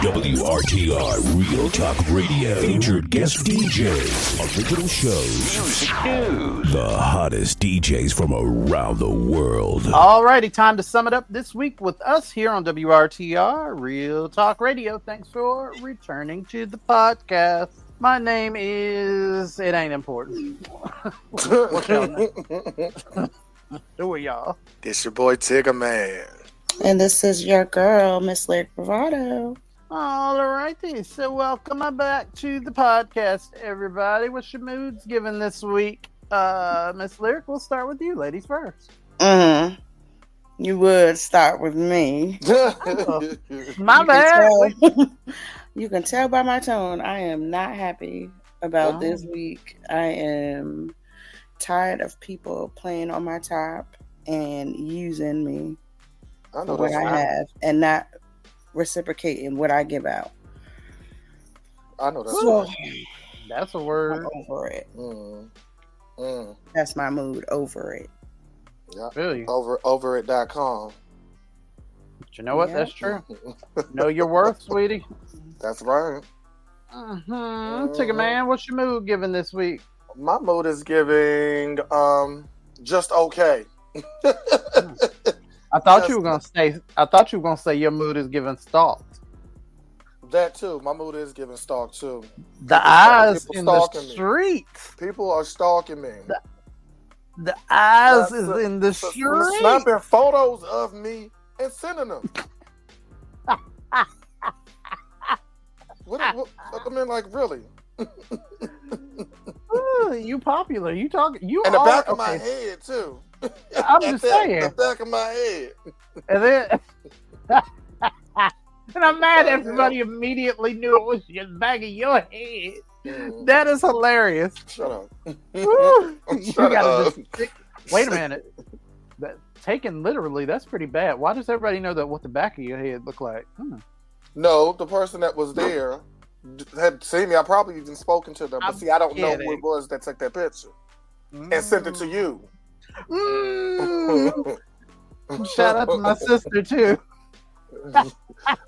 WRTR Real Talk Radio. Featured guest DJs. Original shows. Music news. The hottest DJs from around the world. Alrighty, time to sum it up this week with us here on WRTR Real Talk Radio. Thanks for returning to the podcast. My name is... It ain't important. What's y'all name? Who are y'all? This your boy Tigger Man. And this is your girl, Miss Lyric Bravado. Alrighty, so welcome back to the podcast, everybody. What's your moods given this week? Miss Lyric, we'll start with you, ladies first. You would start with me. My bad. You can tell by my tone, I am not happy about this week. I am tired of people playing on my top and using me for what I have and not reciprocating what I give out. I know that's So, That's a word. I'm over it. That's my mood, over it. Yeah. Really? Overit.com. But you know what? Yeah. That's true. Know your worth, sweetie. That's right. Tigger Man, what's your mood given this week? My mood is giving just okay. I thought you were gonna say your mood is giving stalked. That too. My mood is giving stalk too. The eyes people in the stalking me. streets. People are stalking me. The eyes is in the streets. Snapping photos of me and sending them. what, I mean, like, really? Ooh, you popular. You talking. You In the are, back of okay. my head too. I'm just saying. The back of my head. And then, and I'm mad everybody immediately knew it was the back of your head. That is hilarious. Shut up. Woo. You Shut gotta up. wait a minute. That, taken literally, that's pretty bad. Why does everybody know that what the back of your head look like? No, the person that was there had seen me. I probably even spoken to them, but see, I don't know who it was that took that picture and sent it to you. Shout out to my sister too.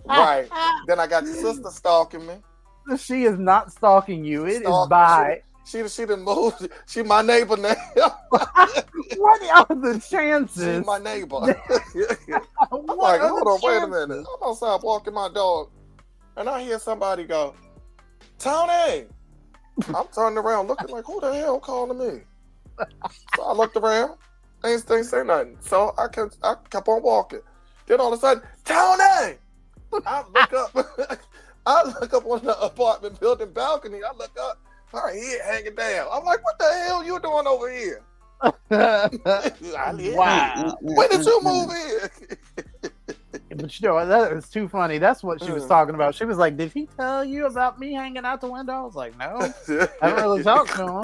Right. Then I got your sister stalking me. She is not stalking you. It is Stalking. by. She done moved. She my neighbor now. What are the chances? She my neighbor. I'm like, hold on, wait a minute. I'm outside walking my dog, and I hear somebody go, "Tony." I'm turning around, looking like, who the hell calling me? So I looked around, ain't say nothing. So I kept on walking. Then all of a sudden, Tony! I look up. I look up on the apartment building balcony. I look up, her head hanging down. I'm like, what the hell you doing over here? Wow. When did you move in? But you know, that is too funny. That's what she was talking about. She was like, did he tell you about me hanging out the window? I was like, no. I haven't really talked to him.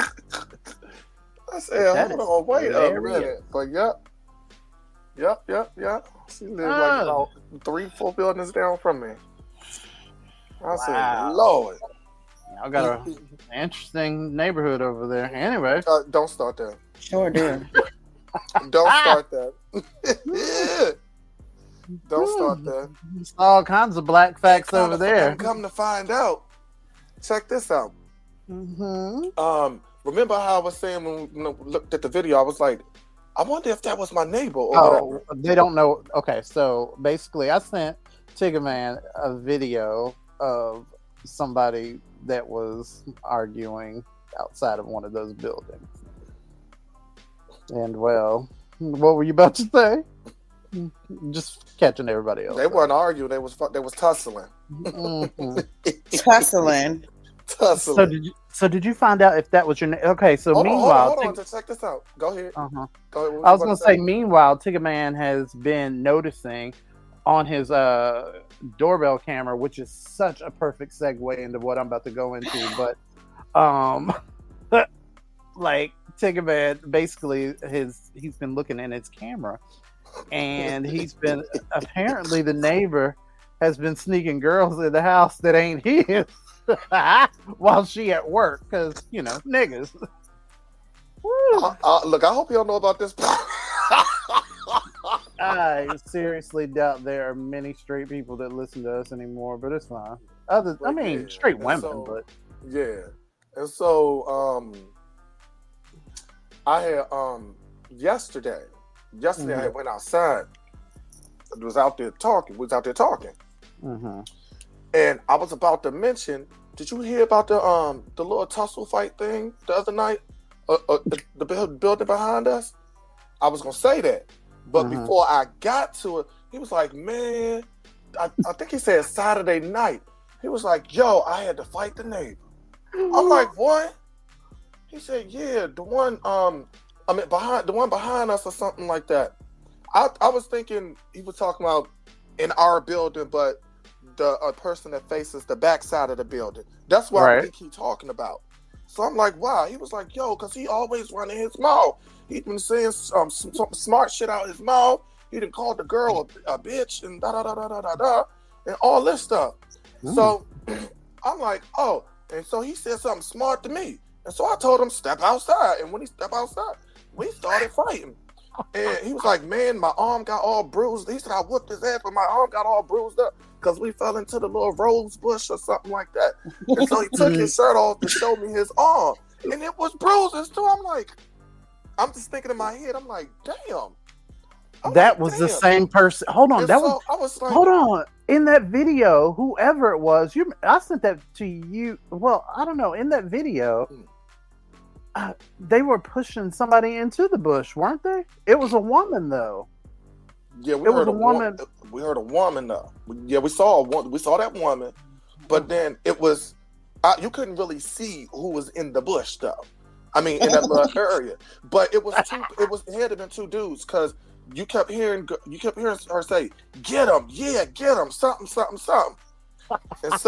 I said, hold on, wait a hilarious. minute. But yep. She lives like about 3-4 buildings down from me. I said, Lord. I got an interesting neighborhood over there. Anyway. Don't start that. Sure do. Don't start that. Don't start that. There's all kinds of black facts over there. Come to find out. Check this out. Remember how I was saying when we looked at the video, I was like, I wonder if that was my neighbor or whatever. They don't know. Okay, so basically I sent Tigger Man a video of somebody that was arguing outside of one of those buildings. And well, what were you about to say? Just catching everybody else. They weren't arguing, they was tussling. Tussling. So did you find out if that was your okay? So hold meanwhile, on, check this out. Go ahead. I Go ahead. was going to say, meanwhile, Tigger Man has been noticing on his doorbell camera, which is such a perfect segue into what I'm about to go into. But like Tigger Man, basically he's been looking in his camera, and he's been apparently the neighbor has been sneaking girls in the house that ain't his. While she at work, because niggas. Look, I hope you don't know about this. I seriously doubt there are many straight people that listen to us anymore, but it's fine. Straight women, but yeah. And so, I had yesterday I went outside. I was out there talking. And I was about to mention. Did you hear about the little tussle fight thing the other night? The building behind us. I was gonna say that, but before I got to it, he was like, "Man, I think he said Saturday night." He was like, "Yo, I had to fight the neighbor." I'm like, "What?" He said, "Yeah, the one behind us or something like that." I was thinking he was talking about in our building, but the person that faces the back side of the building. That's what I keep talking about. So I'm like, wow. He was like, yo, because he always running his mouth. He's been saying some smart shit out his mouth. He done called the girl a bitch and da-da-da-da-da-da and all this stuff. So I'm like, oh. And so he said something smart to me. And so I told him, step outside. And when he stepped outside, we started fighting. And he was like, man, my arm got all bruised. He said, I whooped his ass, but my arm got all bruised up because we fell into the little rose bush or something like that. And so he took his shirt off to show me his arm. And it was bruises too. I'm just thinking in my head, I'm like, damn. That was the same person. Hold on. Hold on. In that video, whoever it was, I sent that to you. Well, I don't know. In that video, they were pushing somebody into the bush, weren't they? It was a woman, though. Yeah, we heard a woman. We heard a woman, though. Yeah, we saw that woman, but then it was you couldn't really see who was in the bush, though. I mean, in that little area. But it had to have been two dudes because you kept hearing her say, "Get him, yeah, get him, something, something, something." And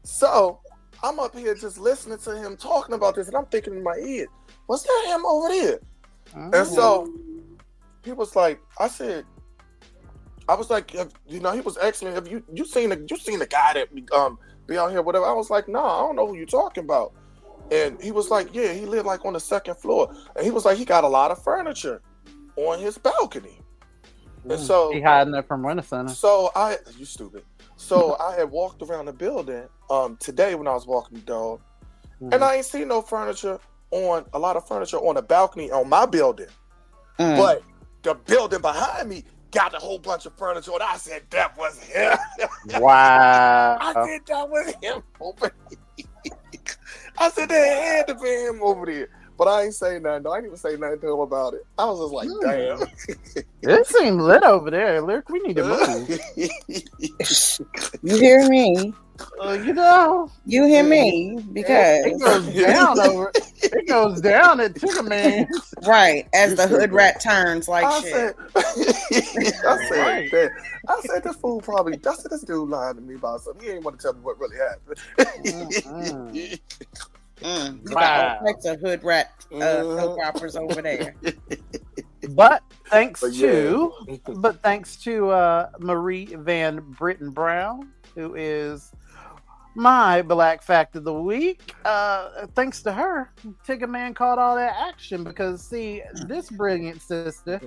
so I'm up here just listening to him talking about this, and I'm thinking in my head, was that him over there? And so he was like, I was like, he was asking me, have you seen the guy that be out here, whatever? I was like, no, I don't know who you're talking about. And he was like, yeah, he lived like on the second floor. And he was like, he got a lot of furniture on his balcony. And so he hiding there from Winter Center. So you stupid. So I had walked around the building today when I was walking the dog, and I ain't seen no furniture on the balcony on my building. But the building behind me got a whole bunch of furniture, and I said that was him. Wow. I said that was him over there. I said that had to be him over there. But I ain't say nothing. I didn't even say nothing to him about it. I was just like, damn. It seemed lit over there. Lyric, we need to move. You hear me? You hear me? Because it goes down at Chicken Man. Right, as the hood rat turns like shit. I said this fool probably, this dude lied to me about something. He ain't want to tell me what really happened. Wow. All types of hood rat soap operas over there. But thanks to Marie Van Britton Brown, who is my Black Fact of the Week. Thanks to her, Tigger Man caught all that action because, see, this brilliant sister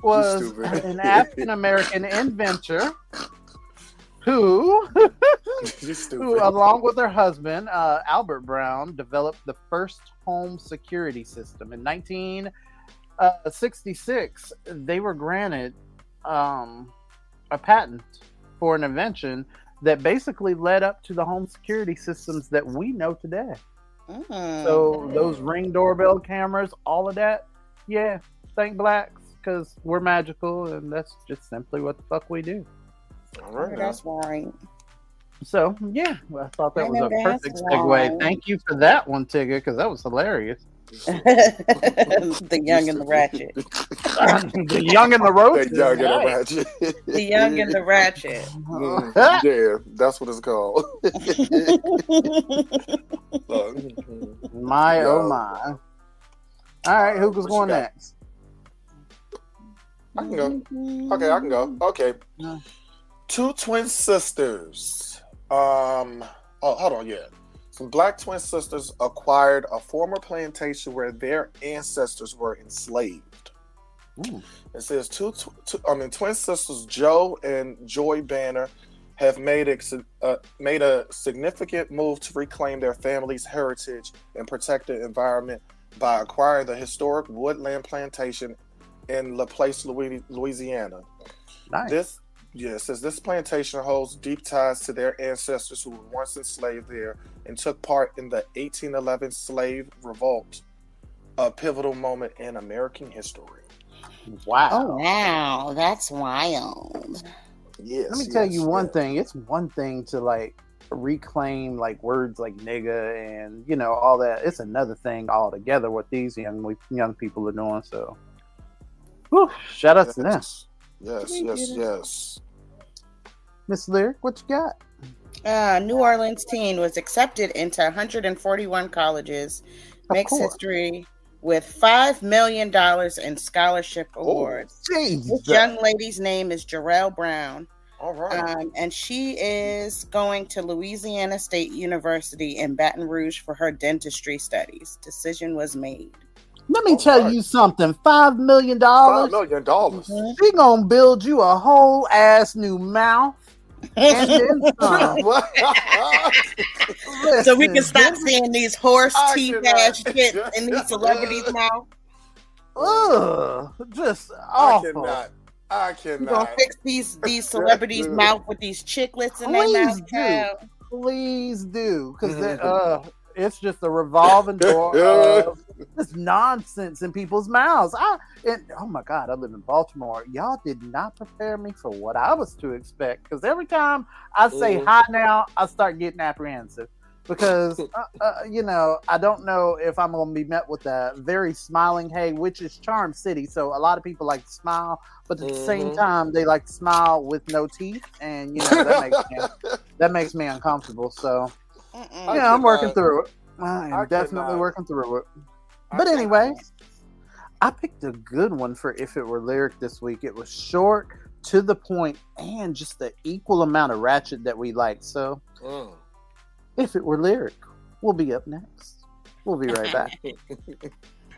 was an African American inventor who, along with her husband, Albert Brown, developed the first home security system. In 1966, they were granted a patent for an invention that basically led up to the home security systems that we know today. So those Ring doorbell cameras, all of that, yeah, thank blacks, because we're magical, and that's just simply what the fuck we do. All right, that's right. So, yeah, I thought that was a perfect segue. Thank you for that one, Tigger, because that was hilarious. The Young and the Ratchet. The Young and the Roach. The Young and the Ratchet. The Young and the Ratchet. Yeah, that's what it's called. My, oh my. All right, who was going next? I can go. Okay, I can go. Okay. Two twin sisters. Hold on, yeah. Some black twin sisters acquired a former plantation where their ancestors were enslaved. Ooh. It says twin sisters Joe and Joy Banner have made a significant move to reclaim their family's heritage and protect the environment by acquiring the historic woodland plantation in LaPlace, Louisiana. Nice. Says this plantation holds deep ties to their ancestors who were once enslaved there and took part in the 1811 slave revolt, a pivotal moment in American history. Wow. Oh, wow. That's wild. Yes. Let me tell you one thing. It's one thing to like reclaim like words like nigga and all that. It's another thing altogether what these young people are doing. So, whew, shout out to them. Yes. Miss Lyric, what you got? New Orleans teen was accepted into 141 colleges. Makes history with $5 million in scholarship awards. This young lady's name is Jarrell Brown. All right. And she is going to Louisiana State University in Baton Rouge for her dentistry studies. Decision was made. Let me tell you something. $5 million. $5 million. She gonna build you a whole ass new mouth. And then some. Listen, so we can stop seeing these horse teeth ass shit in these celebrities' mouth. Ugh, just awful. I cannot. You gonna fix these celebrities' mouth with these chiclets in their mouth? Please do, because it's just a revolving door of this nonsense in people's mouths. Oh my God, I live in Baltimore. Y'all did not prepare me for what I was to expect, because every time I say hi now, I start getting apprehensive. Because, I don't know if I'm going to be met with a very smiling hey, which is Charm City. So a lot of people like to smile, but at the same time, they like to smile with no teeth. And, that makes me uncomfortable. So, I'm working through it. I am definitely working through it. But anyway, I picked a good one for If It Were Lyric this week. It was short, to the point, and just the equal amount of ratchet that we like. So... If It Were Lyric, we'll be up next. We'll be right back.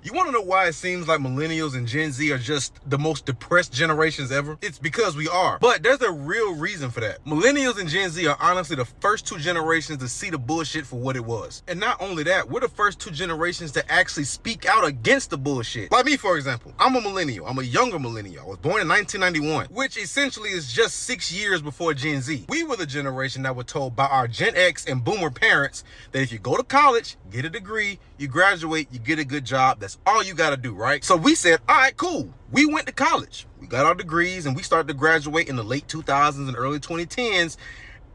You want to know why it seems like millennials and Gen Z are just the most depressed generations ever? It's because we are. But there's a real reason for that. Millennials and Gen Z are honestly the first two generations to see the bullshit for what it was. And not only that, we're the first two generations to actually speak out against the bullshit. Like me, for example. I'm a millennial. I'm a younger millennial. I was born in 1991, which essentially is just 6 years before Gen Z. We were the generation that were told by our Gen X and Boomer parents that if you go to college, get a degree, you graduate, you get a good job, that's all you gotta do, right? So we said, all right, cool. We went to college. We got our degrees and we started to graduate in the late 2000s and early 2010s.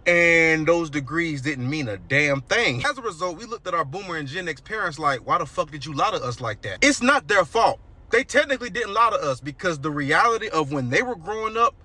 And those degrees didn't mean a damn thing. As a result, we looked at our Boomer and Gen X parents like, why the fuck did you lie to us like that? It's not their fault. They technically didn't lie to us because the reality of when they were growing up,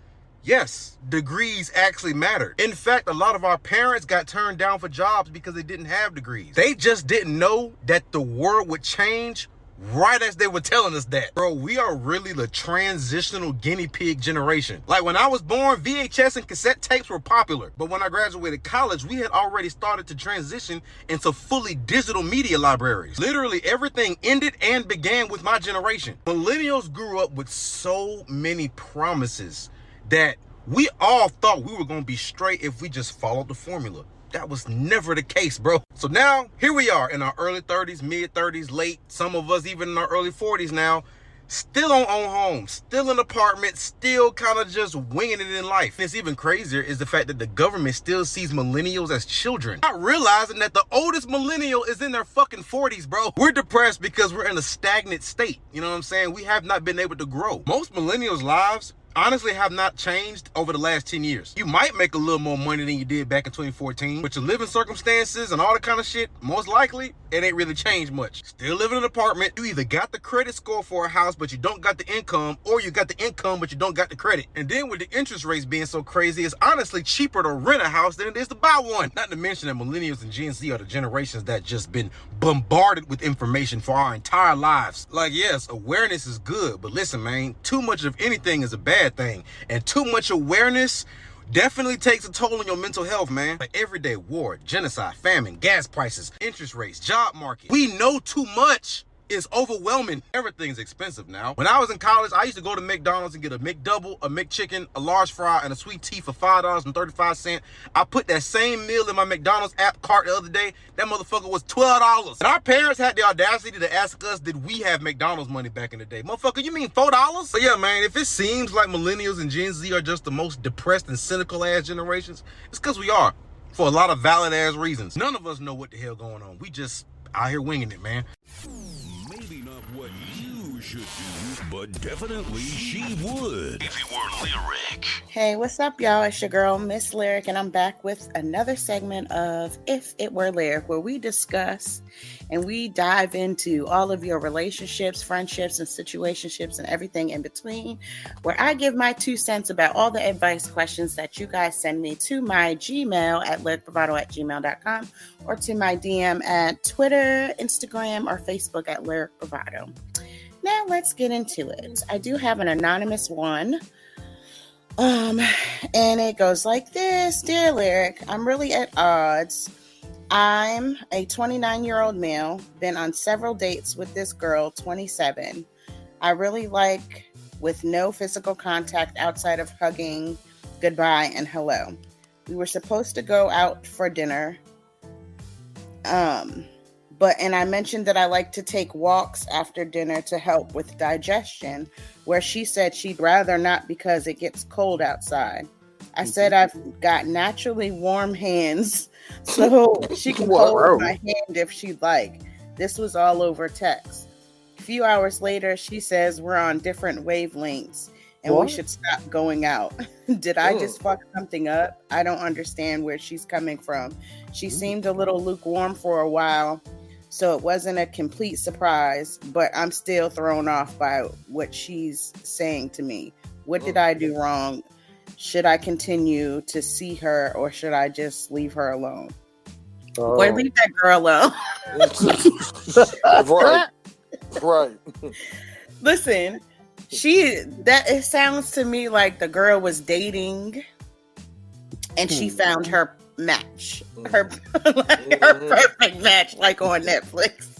yes, degrees actually mattered. In fact, a lot of our parents got turned down for jobs because they didn't have degrees. They just didn't know that the world would change right as they were telling us that. Bro, we are really the transitional guinea pig generation. Like when I was born, VHS and cassette tapes were popular. But when I graduated college, we had already started to transition into fully digital media libraries. Literally everything ended and began with my generation. Millennials grew up with so many promises that we all thought we were going to be straight if we just followed the formula. That was never the case, bro. So now, here we are in our early 30s, mid 30s, late, some of us even in our early 40s now, still on homes, still in apartments, still kind of just winging it in life. And it's even crazier is the fact that the government still sees millennials as children, not realizing that the oldest millennial is in their fucking 40s, bro. We're depressed because we're in a stagnant state. You know what I'm saying? We have not been able to grow. Most millennials' lives honestly have not changed over the last 10 years. You might make a little more money than you did back in 2014, but your living circumstances and all that kind of shit, most likely, it ain't really changed much. Still live in an apartment. You either got the credit score for a house, but you don't got the income, or you got the income, but you don't got the credit. And then with the interest rates being so crazy, it's honestly cheaper to rent a house than it is to buy one. Not to mention that millennials and Gen Z are the generations that just been bombarded with information for our entire lives. Like, yes, awareness is good, but listen, man, too much of anything is a bad thing, and too much awareness definitely takes a toll on your mental health, man. Like everyday war, genocide, famine, gas prices, interest rates, job market. We know too much is overwhelming. Everything's expensive now. When I was in college, I used to go to McDonald's and get a McDouble, a McChicken, a large fry, and a sweet tea for $5.35. I put that same meal in my McDonald's app cart the other day. That motherfucker was $12. And our parents had the audacity to ask us, did we have McDonald's money back in the day? Motherfucker, you mean $4? But yeah, man, if it seems like millennials and Gen Z are just the most depressed and cynical ass generations, it's because we are. For a lot of valid ass reasons. None of us know what the hell going on. We just out here winging it, man. Maybe not what you should do, but definitely she would if you were Lyric. Hey, what's up, y'all? It's your girl, Miss Lyric, and I'm back with another segment of If It Were Lyric, where we discuss and we dive into all of your relationships, friendships, and situationships, and everything in between, where I give my 2 cents about all the advice questions that you guys send me to my Gmail at lyricbravado@gmail.com or to my DM at Twitter, Instagram, or Facebook at Lyric Bravado. Now let's get into it. I do have an anonymous one. And it goes like this. Dear Lyric, I'm really at odds. I'm a 29-year-old male, been on several dates with this girl, 27. I really like with no physical contact outside of hugging, goodbye, and hello. We were supposed to go out for dinner. And I mentioned that I like to take walks after dinner to help with digestion, where she said she'd rather not because it gets cold outside. I said I've got naturally warm hands, so she can hold my hand if she'd like. This was all over text. A few hours later, she says we're on different wavelengths and we should stop going out. Did I just fuck something up? I don't understand where she's coming from. She seemed a little lukewarm for a while, so it wasn't a complete surprise, but I'm still thrown off by what she's saying to me. What did I do wrong? Should I continue to see her, or should I just leave her alone? Or leave that girl alone. Right. Listen, it sounds to me like the girl was dating and she found her match, her perfect match, like on Netflix.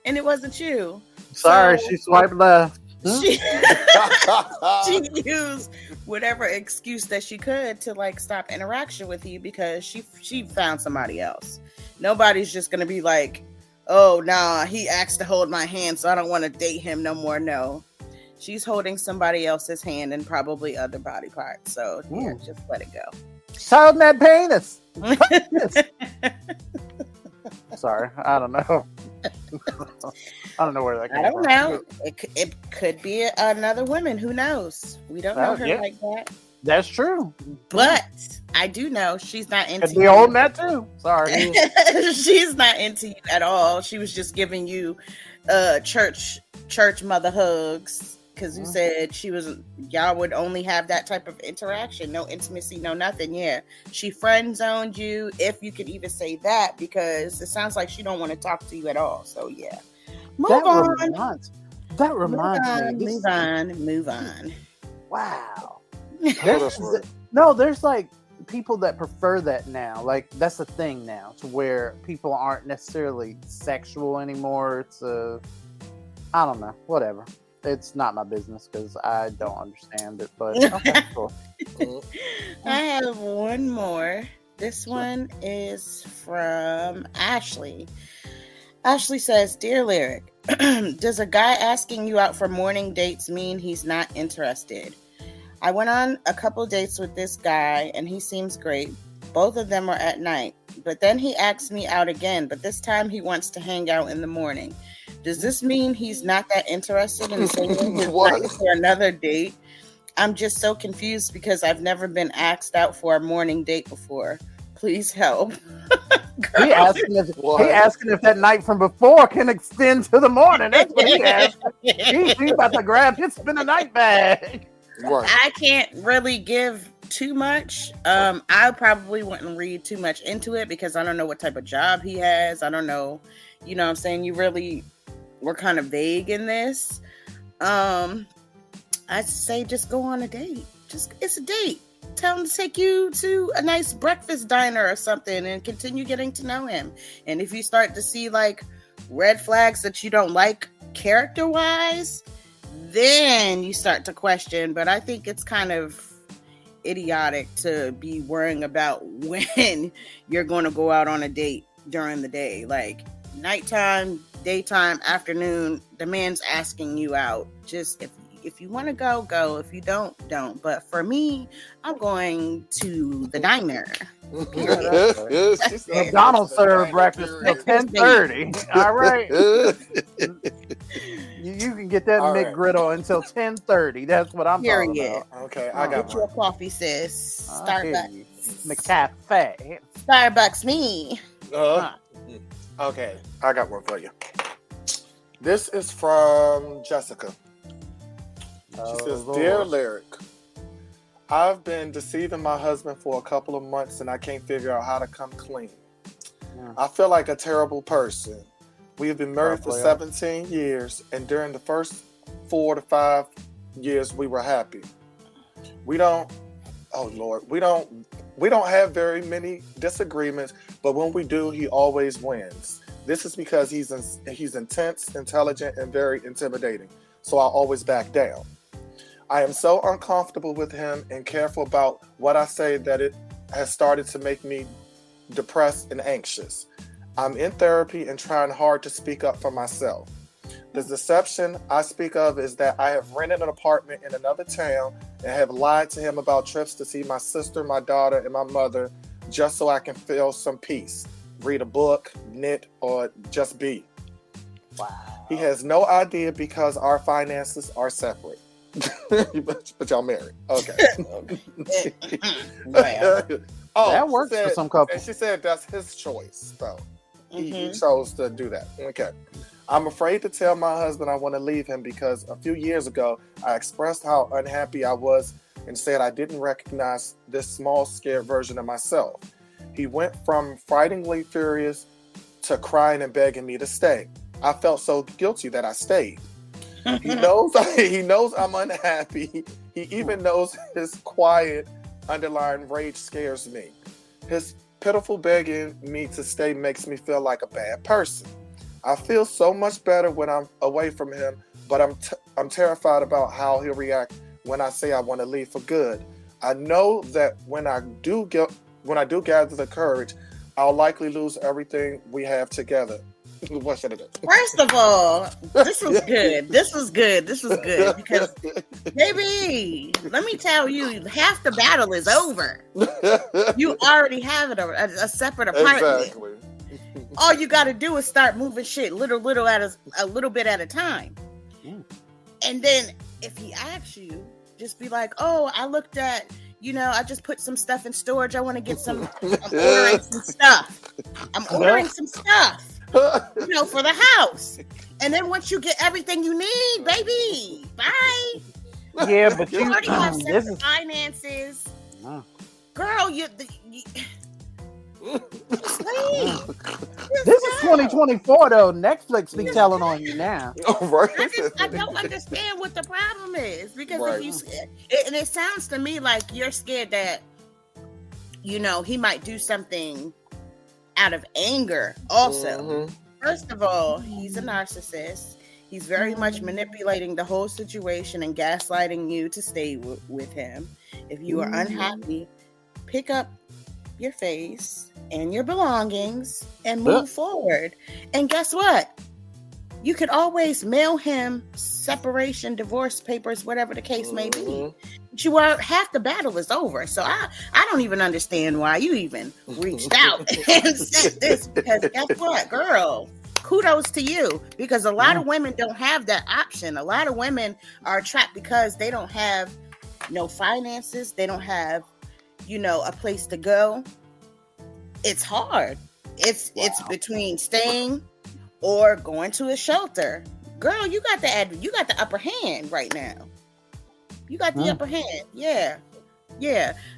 And it wasn't you. Sorry, she swiped left. She used whatever excuse that she could to like stop interaction with you because she found somebody else. Nobody's just gonna be like, oh nah, he asked to hold my hand, so I don't want to date him no more. No, she's holding somebody else's hand and probably other body parts. So yeah, just let it go. She's holding that penis. Sorry, I don't know. I don't know where that came from. I don't know. It could be another woman. Who knows? We don't know her like that. That's true. But I do know she's not into you. Could be holding that too. Sorry. She's not into you at all. She was just giving you church mother hugs because you said y'all would only have that type of interaction. No intimacy, no nothing. Yeah. She friend zoned you, if you could even say that, because it sounds like she don't want to talk to you at all. So yeah. Move on. That reminds me. Move on. Wow. There's like people that prefer that now. Like that's a thing now, to where people aren't necessarily sexual anymore. It's I don't know, whatever. It's not my business because I don't understand it. But okay, cool. I have one more. This one is from Ashley. Ashley says, Dear Lyric, does a guy asking you out for morning dates mean he's not interested? I went on a couple dates with this guy and he seems great. Both of them were at night. But then he asked me out again, but this time he wants to hang out in the morning. Does this mean he's not that interested in saving his night for another date? I'm just so confused because I've never been asked out for a morning date before. Please help. He asking if that night from before can extend to the morning. That's what he asked. He's about to grab his spend the night bag. Right. I can't really give too much. I probably wouldn't read too much into it because I don't know what type of job he has. I don't know. You know what I'm saying? You really were kind of vague in this. I'd say just go on a date. It's a date. Tell him to take you to a nice breakfast diner or something and continue getting to know him. And if you start to see like red flags that you don't like character-wise, then you start to question. But I think it's kind of idiotic to be worrying about when you're going to go out on a date during the day. Like nighttime, daytime, afternoon, the man's asking you out. Just if you want to go, go. If you don't. But for me, I'm going to the diner. McDonald's served breakfast till 10:30. All right. You can get that McGriddle until 10:30. That's what I'm talking about. Okay, I got Get you a coffee, sis. Starbucks. McCafe. Starbucks me. Okay, I got one for you. This is from Jessica. She says, Dear Lyric, I've been deceiving my husband for a couple of months and I can't figure out how to come clean. I feel like a terrible person. We have been married for 17 years, and during the first 4 to 5 years we were happy. We don't have very many disagreements, but when we do, he always wins. This is because he's intense, intelligent, and very intimidating. So I always back down. I am so uncomfortable with him and careful about what I say that it has started to make me depressed and anxious. I'm in therapy and trying hard to speak up for myself. The deception I speak of is that I have rented an apartment in another town and have lied to him about trips to see my sister, my daughter, and my mother just so I can feel some peace, read a book, knit, or just be. Wow. He has no idea because our finances are separate. But y'all married. Okay. That works for some couples. And she said that's his choice. So he chose to do that. Okay. I'm afraid to tell my husband I want to leave him because a few years ago, I expressed how unhappy I was and said I didn't recognize this small, scared version of myself. He went from frighteningly furious to crying and begging me to stay. I felt so guilty that I stayed. He knows I'm unhappy. He even knows his quiet, underlying rage scares me. His pitiful begging me to stay makes me feel like a bad person. I feel so much better when I'm away from him, but I'm terrified about how he'll react when I say I want to leave for good. I know that when I do gather the courage, I'll likely lose everything we have together. What should I do? First of all, this was good. This was good because, baby, let me tell you, half the battle is over. You already have it a separate apartment. Exactly. All you got to do is start moving shit little bit at a time. And then if he asks you, just be like, oh, I looked at, I just put some stuff in storage. I want to get some, I'm ordering some stuff. For the house. And then once you get everything you need, baby, bye. Yeah, but you already have separate finances. Girl, this is 2024 though. Netflix be telling on you now. Right. I don't understand what the problem is because if you and it sounds to me like you're scared that he might do something out of anger also. First of all, he's a narcissist. He's very much manipulating the whole situation and gaslighting you to stay with him. If you are unhappy, pick up your face and your belongings and move forward. And guess what? You could always mail him separation, divorce papers, whatever the case may be. But half the battle is over. So I don't even understand why you even reached out and said this, because guess what, girl? Kudos to you, because a lot of women don't have that option. A lot of women are trapped because they don't have no finances. They don't have, a place to go. It's hard. It's between staying or going to a shelter. Girl, you got the upper hand right now. You got the upper hand. Yeah.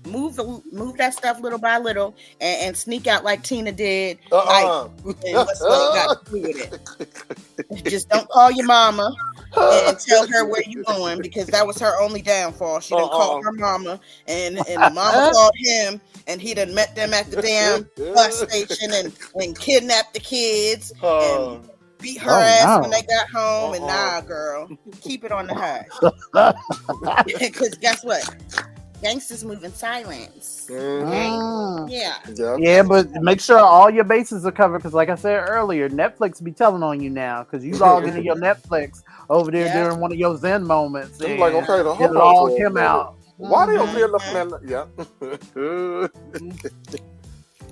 Move that stuff little by little and sneak out like Tina did. And what's what got to do with it? Just don't call your mama and tell her where you going, because that was her only downfall. She didn't call her mama, and the mama called him, and he done met them at the damn bus station and kidnapped the kids. beat her ass no. when they got home. And nah, girl, keep it on the hush. Because guess what? Gangsters move in silence. Yeah. Yeah, but make sure all your bases are covered because, like I said earlier, Netflix be telling on you now because you log into your Netflix over there during one of your Zen moments. I'm like, okay, the it log him out. Why they over there looking at? Yeah,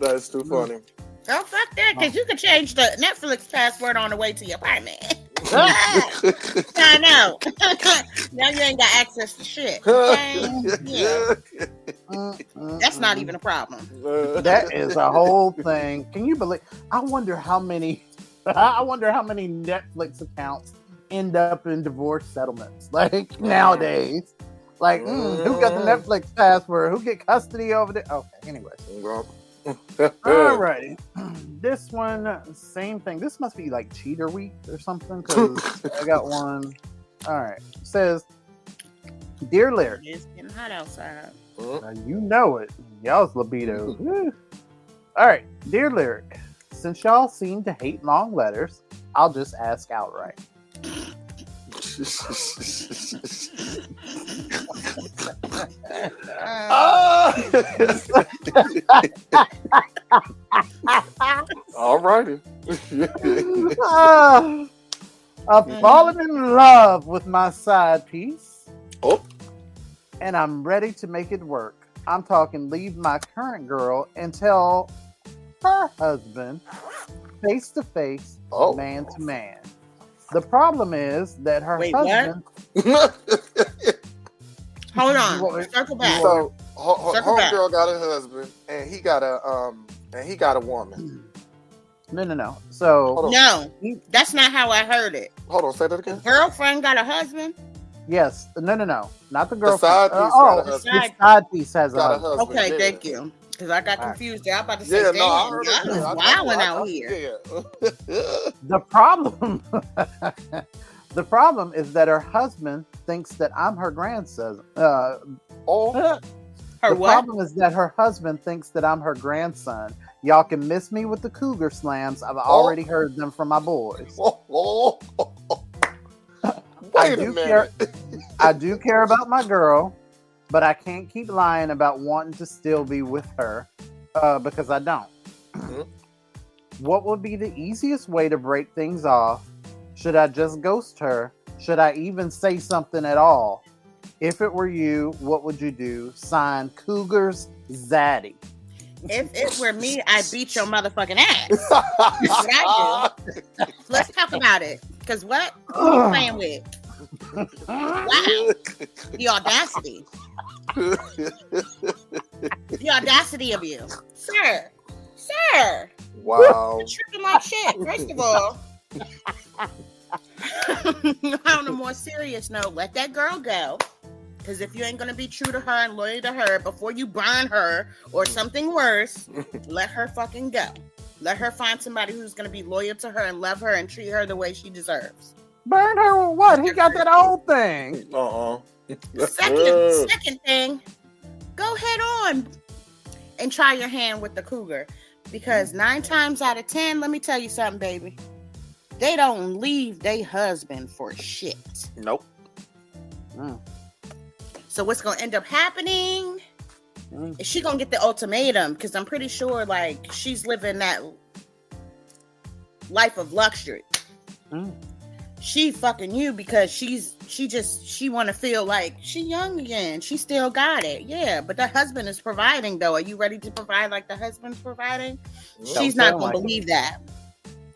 that's too funny. Oh, fuck that, because you can change the Netflix password on the way to your apartment. I know. Now you ain't got access to shit. Okay? Yeah. That's not even a problem. That is a whole thing. Can you believe? I wonder how many Netflix accounts end up in divorce settlements. Like nowadays, like who got the Netflix password? Who get custody over there? Okay. Anyway. Alrighty. This one, same thing. This must be like cheater week or something because I got one. All right. It says, "Dear Lyric, It's getting hot outside. you know it. Y'all's libido." All right. Dear Lyric, since y'all seem to hate long letters, I'll just ask outright. All righty. I've fallen in love with my side piece. Oh. And I'm ready to make it work. I'm talking leave my current girl and tell her husband face to face, man to man. The problem is that her husband. Hold on. Circle back. So, homegirl got a husband, and he got a woman. No. So no, that's not how I heard it. Hold on, say that again. Girlfriend got a husband. Yes. No. Not the girlfriend. The side piece has a husband. Okay, thank you. Because I got confused there. I'm about to say, damn, y'all is wilding out here. The problem, the problem is that her husband thinks that I'm her grandson. Her the what? problem is that her husband thinks that I'm her grandson. Y'all can miss me with the cougar slams. I've already heard them from my boys. Wait a minute. I do care about my girl, but I can't keep lying about wanting to still be with her because I don't. What would be the easiest way to break things off? Should I just ghost her? Should I even say something at all? If it were you, what would you do? Signed, Cougars Zaddy. If it were me, I'd beat your motherfucking ass. That's what I do. Let's talk about it. Because what? Who are you playing with? Wow. The audacity. The audacity of you. Sir. Wow. You're tripping my shit, first of all. On a more serious note, let that girl go. Because if you ain't going to be true to her and loyal to her before you burn her or something worse, let her fucking go. Let her find somebody who's going to be loyal to her and love her and treat her the way she deserves. Burn her with what? He got that old thing. Second thing, go head on and try your hand with the cougar. Because 9 times out of 10, let me tell you something, baby. They don't leave their husband for shit. Nope. So what's going to end up happening is she going to get the ultimatum because I'm pretty sure like she's living that life of luxury. She fucking you because she want to feel like she young again. She still got it. Yeah, but the husband is providing though. Are you ready to provide like the husband's providing? She's not going to believe that.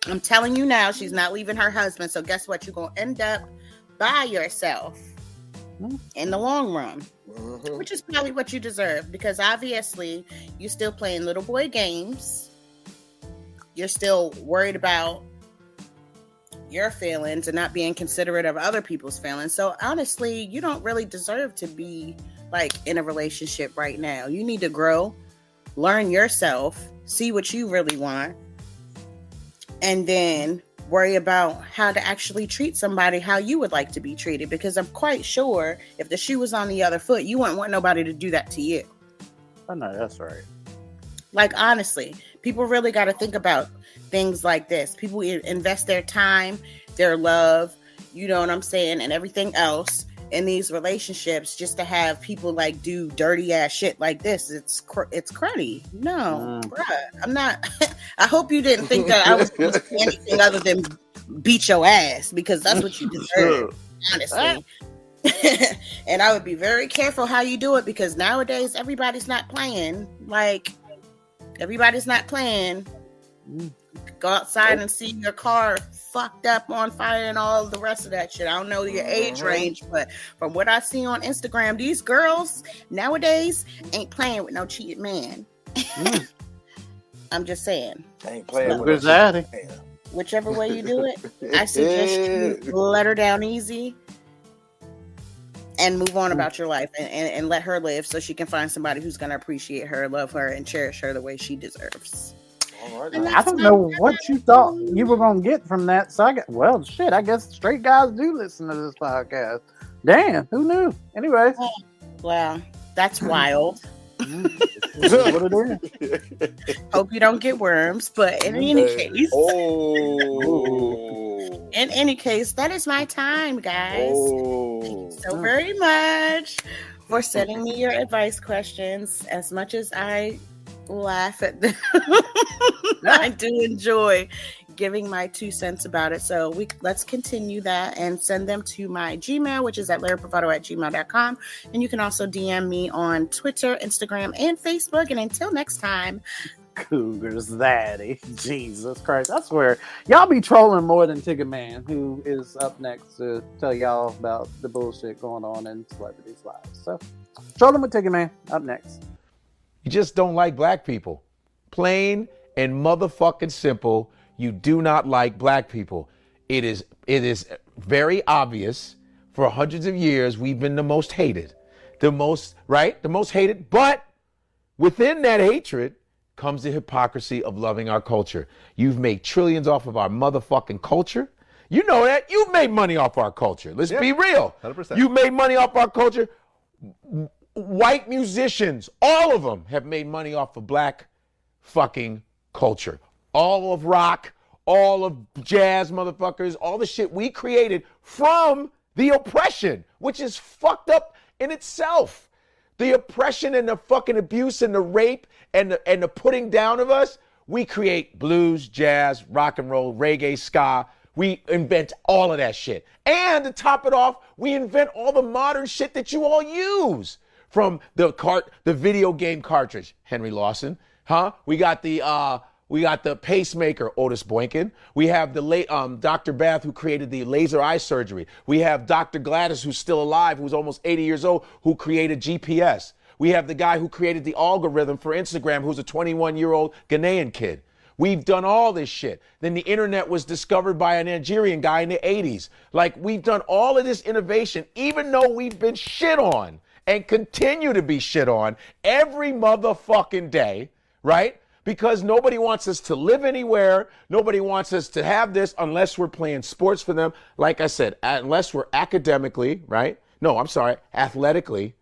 I'm telling you now, she's not leaving her husband. So guess what? You're going to end up by yourself in the long run, which is probably what you deserve because obviously you're still playing little boy games. You're still worried about your feelings and not being considerate of other people's feelings. So honestly, you don't really deserve to be like in a relationship right now. You need to grow, learn yourself, see what you really want, and then worry about how to actually treat somebody how you would like to be treated. Because I'm quite sure if the shoe was on the other foot, you wouldn't want nobody to do that to you. I know that's right. Like, honestly, people really got to think about things like this. People invest their time, their love, you know what I'm saying, and everything else in these relationships just to have people like do dirty ass shit like this. It's cruddy. No, bruh, I'm not. I hope you didn't think that I was going to say anything other than beat your ass, because that's what you deserve, honestly. And I would be very careful how you do it, because nowadays everybody's not playing. Like, everybody's not playing. Go outside and see your car fucked up, on fire, and all the rest of that shit. I don't know your age range, but from what I see on Instagram, these girls nowadays ain't playing with no cheated man. I'm just saying. Ain't playing with Grizzly. Whichever way you do it, I suggest you let her down easy and move on about your life, and let her live, so she can find somebody who's going to appreciate her, love her, and cherish her the way she deserves. All right, I don't know what you thought you were going to get from that. So I guess straight guys do listen to this podcast. Damn, who knew? Anyways. Wow, that's wild. This is what it is. Hope you don't get worms, but in any case. In any case, that is my time, guys. Thank you so very much for sending me your advice questions. As much as I laugh at them, I do enjoy giving my 2 cents about it. So let's continue that and send them to my Gmail, which is at larrypravado@gmail.com. And you can also DM me on Twitter, Instagram, and Facebook. And until next time, Cougars Daddy. Jesus Christ. I swear, y'all be trolling more than Tigger Man, who is up next to tell y'all about the bullshit going on in celebrities' lives. So, trolling with Tigger Man, up next. You just don't like black people. Plain and motherfucking simple. You do not like black people. It is very obvious. For hundreds of years, we've been the most hated. The most hated. But within that hatred comes the hypocrisy of loving our culture. You've made trillions off of our motherfucking culture. You know that. You've made money off our culture. Let's be real. 100%. You've made money off our culture. White musicians, all of them have made money off of black fucking culture. All of rock, all of jazz, motherfuckers, all the shit we created from the oppression, which is fucked up in itself. The oppression and the fucking abuse and the rape and the putting down of us, we create blues, jazz, rock and roll, reggae, ska. We invent all of that shit. And to top it off, we invent all the modern shit that you all use. From the video game cartridge, Henry Lawson, We got the pacemaker, Otis Boynton. We have the late Dr. Bath, who created the laser eye surgery. We have Dr. Gladys, who's still alive, who's almost 80 years old, who created GPS. We have the guy who created the algorithm for Instagram, who's a 21-year-old Ghanaian kid. We've done all this shit. Then the internet was discovered by a Nigerian guy in the 80s. Like, we've done all of this innovation, even though we've been shit on and continue to be shit on every motherfucking day, right? Because nobody wants us to live anywhere. Nobody wants us to have this unless we're playing sports for them. Like I said, unless we're academically, right? No, I'm sorry, athletically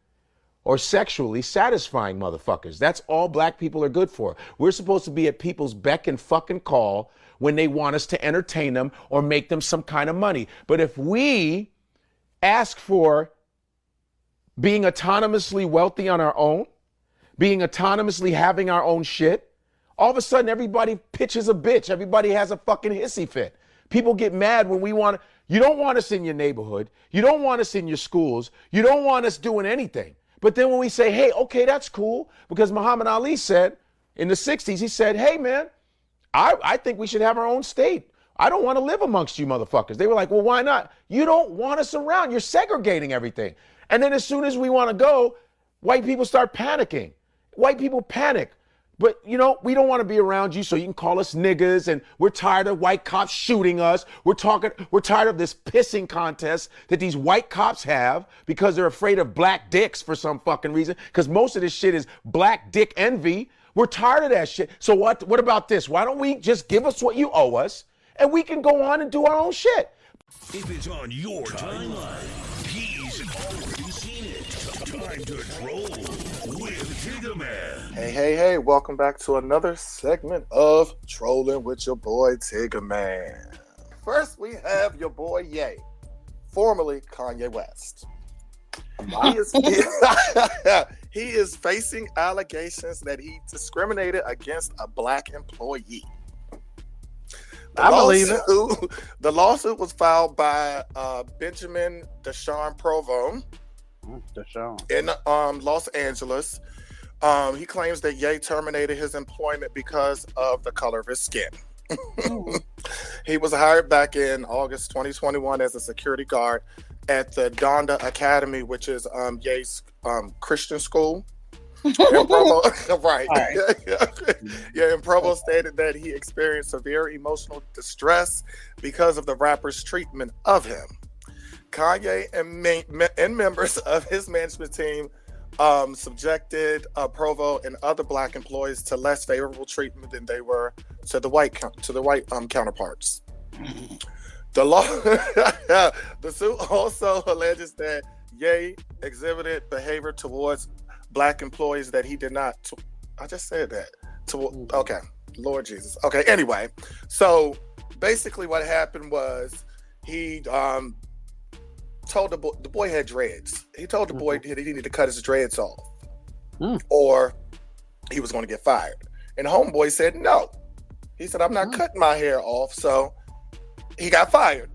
or sexually satisfying motherfuckers. That's all black people are good for. We're supposed to be at people's beck and fucking call when they want us to entertain them or make them some kind of money. But if we ask for being autonomously wealthy on our own, being autonomously having our own shit, all of a sudden everybody pitches a bitch. Everybody has a fucking hissy fit. People get mad when you don't want us in your neighborhood. You don't want us in your schools. You don't want us doing anything. But then when we say, hey, okay, that's cool, because Muhammad Ali said in the 60s, he said, hey man, I think we should have our own state. I don't want to live amongst you motherfuckers. They were like, well, why not? You don't want us around. You're segregating everything. And then as soon as we want to go, white people start panicking. White people panic. But, we don't want to be around you, so you can call us niggas, and we're tired of white cops shooting us. We're tired of this pissing contest that these white cops have because they're afraid of black dicks for some fucking reason, because most of this shit is black dick envy. We're tired of that shit. So what about this? Why don't we just give us what you owe us, and we can go on and do our own shit? If it's on your timeline, he's already seen it. Time to troll with Tigger Man. Hey, welcome back to another segment of Trolling with your boy Tigger Man. First, we have your boy Ye, formerly Kanye West. He is facing allegations that he discriminated against a black employee. I believe it. The lawsuit was filed by Benjamin Deshawn Provo in Los Angeles. He claims that Ye terminated his employment because of the color of his skin. He was hired back in August 2021 as a security guard at the Donda Academy, which is Ye's Christian school. And Provo, right. And Provo stated that he experienced severe emotional distress because of the rapper's treatment of him. Kanye and members of his management team subjected Provo and other black employees to less favorable treatment than they were to the white counterparts. The suit also alleges that Ye exhibited behavior towards black employees that he did not. I just said that. Okay, Lord Jesus. Okay, anyway, so basically what happened was he told the boy had dreads. He told the boy that he needed to cut his dreads off, or he was going to get fired. And homeboy said no. He said, "I'm not cutting my hair off," so he got fired.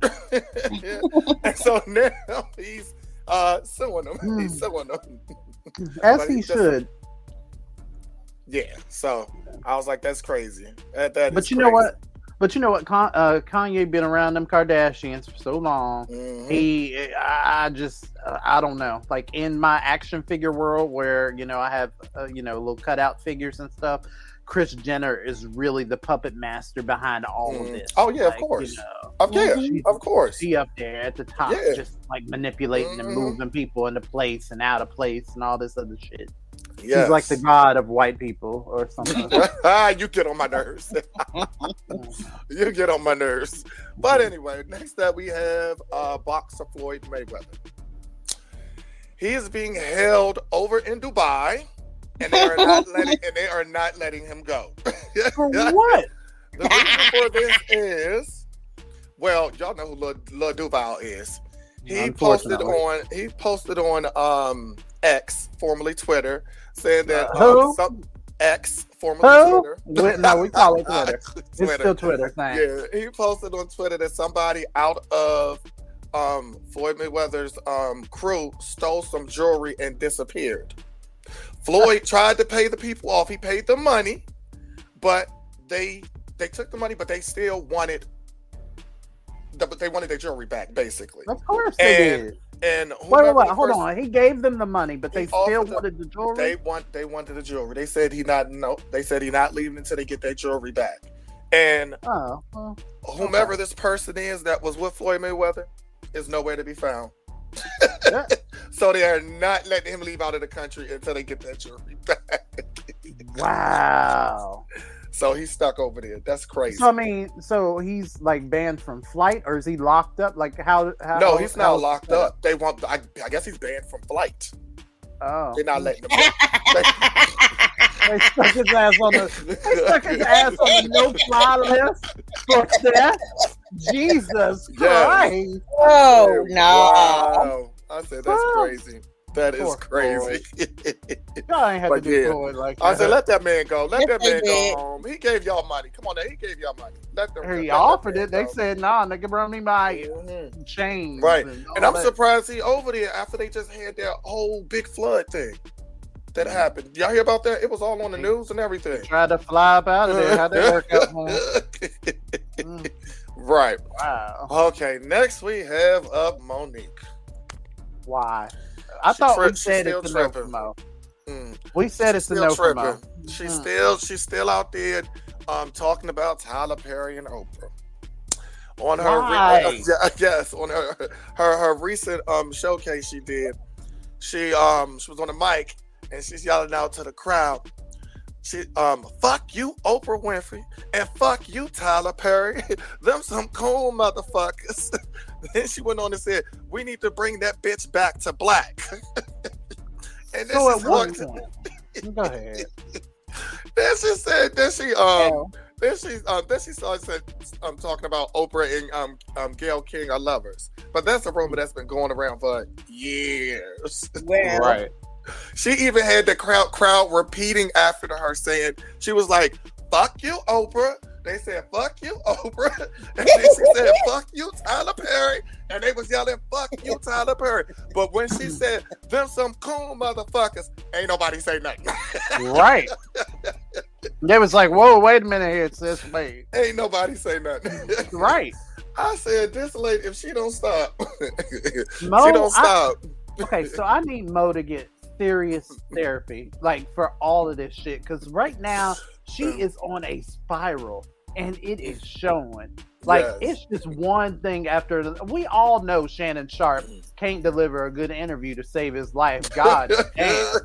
And so now he's suing him. He's suing him. As he should. Yeah. So I was like, that's crazy. But you know what? Kanye been around them Kardashians for so long. I don't know. Like in my action figure world, where I have little cutout figures and stuff. Kris Jenner is really the puppet master behind all of this. Oh yeah, of course. Of course. She up there at the top, just like manipulating and moving people into place and out of place and all this other shit. Yes. She's like the god of white people or something. You get on my nerves. You get on my nerves. But anyway, next up we have boxer Floyd Mayweather. He is being held over in Dubai. And they are not letting him go. For what? The reason for this is, well, y'all know who Lil Duval is. He posted on X, formerly Twitter, saying that X, formerly Twitter. No, we call it Twitter. It's still Twitter. Thanks. Yeah, he posted on Twitter that somebody out of Floyd Mayweather's crew stole some jewelry and disappeared. Floyd tried to pay the people off. He paid them money, but they took the money, but they still wanted their jewelry back, basically. Of course they did. And wait, hold on. He gave them the money, but they still wanted the jewelry. They wanted the jewelry. They said he not leaving until they get their jewelry back. And whomever this person is that was with Floyd Mayweather is nowhere to be found. So they are not letting him leave out of the country until they get that jewelry back. Wow. So he's stuck over there. That's crazy. So he's like banned from flight, or is he locked up? Like how No, he's not locked up. They want. I guess he's banned from flight. Oh, they're not letting him. They stuck his ass on the no-fly list for that. Jesus Christ! Oh no! Wow. I said that's crazy. That is crazy. Y'all ain't have to do Floyd like that. I said, let that man go. Let that man go home. He gave y'all money. Come on now. He gave y'all money. He offered it. They said, nah, nigga, bring me my chains. Right. And I'm surprised he over there after they just had their whole big flood thing that happened. Y'all hear about that? It was all on the news and everything. Tried to fly up out of there. How'd that work out for him? Right. Wow. Okay. Next we have Monique. Why? I thought we said it's the no for Mo. We said it's the no for Mo. She's still out there talking about Tyler Perry and Oprah. On her on her recent showcase she did. She was on the mic and she's yelling out to the crowd. She fuck you, Oprah Winfrey, and fuck you, Tyler Perry. Them some cool motherfuckers. Then she went on and said, "We need to bring that bitch back to black." And this so is Go ahead. Then she said, then she started talking about Oprah and Gayle King are lovers. But that's a rumor that's been going around for years. Well, Right. She even had the crowd repeating after her, saying, she was like, fuck you, Oprah. They said, fuck you, Oprah. And then she said, fuck you, Tyler Perry. And they was yelling, fuck you, Tyler Perry. But when she said, them some cool motherfuckers, ain't nobody say nothing. Right. They was like, whoa, wait a minute here, sis. Wait. Ain't nobody say nothing. Right. I said, this lady, if she don't stop, Mo, she don't stop. Okay, so I need Mo to get serious therapy, like for all of this shit. Because right now, she is on a spiral. And it is showing. Like, It's just one thing after. We all know Shannon Sharp can't deliver a good interview to save his life. God damn.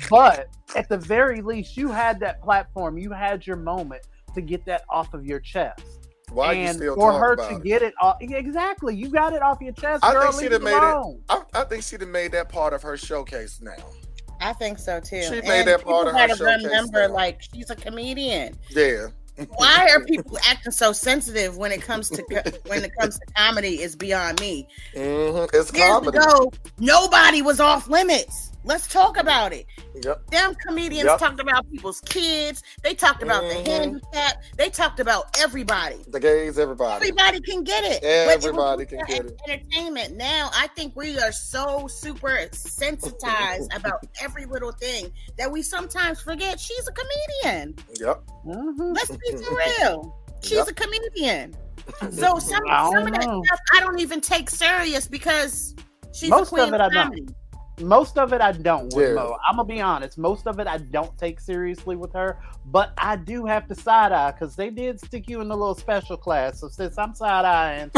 But at the very least, you had that platform. You had your moment to get that off of your chest. Why and you still for talk her about to it? get it off, exactly. You got it off your chest. I Girl, think she'd leave have it made alone. it. I think she'd have made that part of her showcase now. I think so too. She made that part of her people gotta showcase remember, now. like, she's a comedian. Yeah. Why are people acting so sensitive when it comes to comedy? Is beyond me. It's Years comedy. ago, nobody was off limits. Let's talk about it. Yep. Them comedians talked about people's kids. They talked about the handicap. They talked about everybody. The gays, everybody. Everybody can get it. Everybody can get it. Entertainment. Now, I think we are so super sensitized about every little thing that we sometimes forget she's a comedian. Yep. Let's be for real. She's a comedian. So some of that stuff I don't even take serious because she's Most a queen of it of I don't. comedy. Most of it I don't with Yeah. Mo. I'm gonna be honest. Most of it I don't take seriously with her, but I do have to side eye because they did stick you in the little special class. So since I'm side eyeing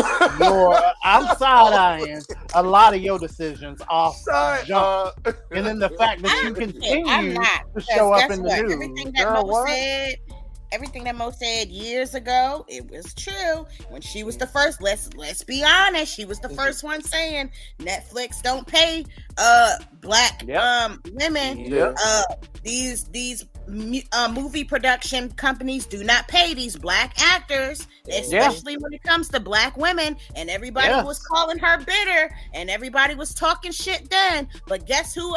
I'm side eyeing a lot of your decisions off jump. And then the fact that you continue to show up in the news. Everything that Girl, Mo what? said. Everything that Mo said years ago, it was true. When she was the first, let's be honest, she was the first one saying Netflix don't pay black women. Yeah. These movie production companies do not pay these black actors, especially when it comes to black women. And everybody was calling her bitter, and everybody was talking shit then. But guess who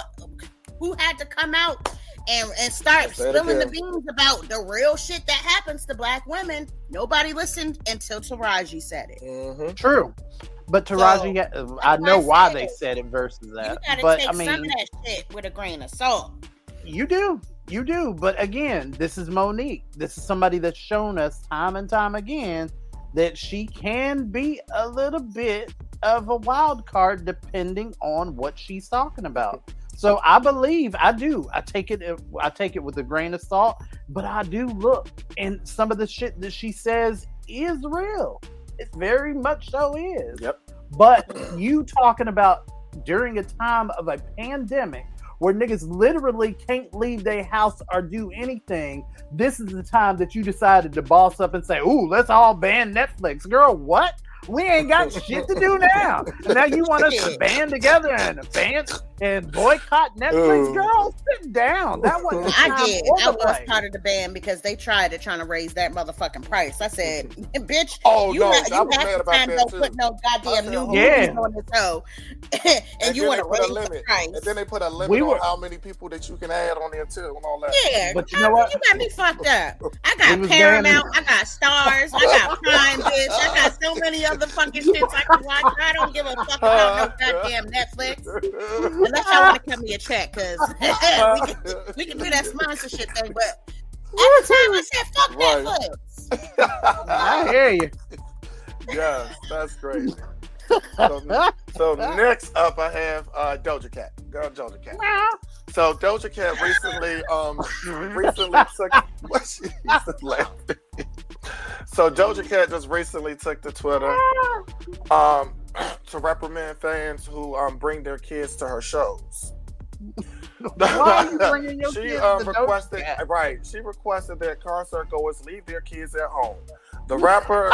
had to come out and start spilling the beans about the real shit that happens to black women? Nobody listened until Taraji said it. True. But Taraji, I know why they said it versus that. You gotta but take I mean, some of that shit with a grain of salt. You do. But again, this is Monique. This is somebody that's shown us time and time again that she can be a little bit of a wild card depending on what she's talking about. So I believe I do. I take it with a grain of salt, but I do look, and some of the shit that she says is real. It very much so is. Yep. But you talking about during a time of a pandemic where niggas literally can't leave their house or do anything, this is the time that you decided to boss up and say, ooh, let's all ban Netflix. Girl, what? We ain't got shit to do now. And now you want us to band together and boycott Netflix? Girl, sit down. That wasn't I did. I was part of the band because they tried to raise that motherfucking price. I said, bitch, you have to time don't put no goddamn new movies on the show. and you want to raise the price. And then they put a limit on how many people that you can add on there too and all that. Yeah, but you know what? You got me fucked up. I got Paramount, I got Stars, I got Prime, bitch. I got so many other fucking shits I can watch. I don't give a fuck about no goddamn Netflix. Unless y'all want to cut me a check, because we can do that sponsorship thing. But at the time, I said, fuck Netflix. I hear you. Yeah, that's crazy. So next up, I have Doja Cat. Girl, Doja Cat. So Doja Cat recently took what she laughing. So Doja Cat just recently took to Twitter to reprimand fans who bring their kids to her shows. Why are you bringing your She kids to requested Doja Cat? She requested that concert goers leave their kids at home. The rapper,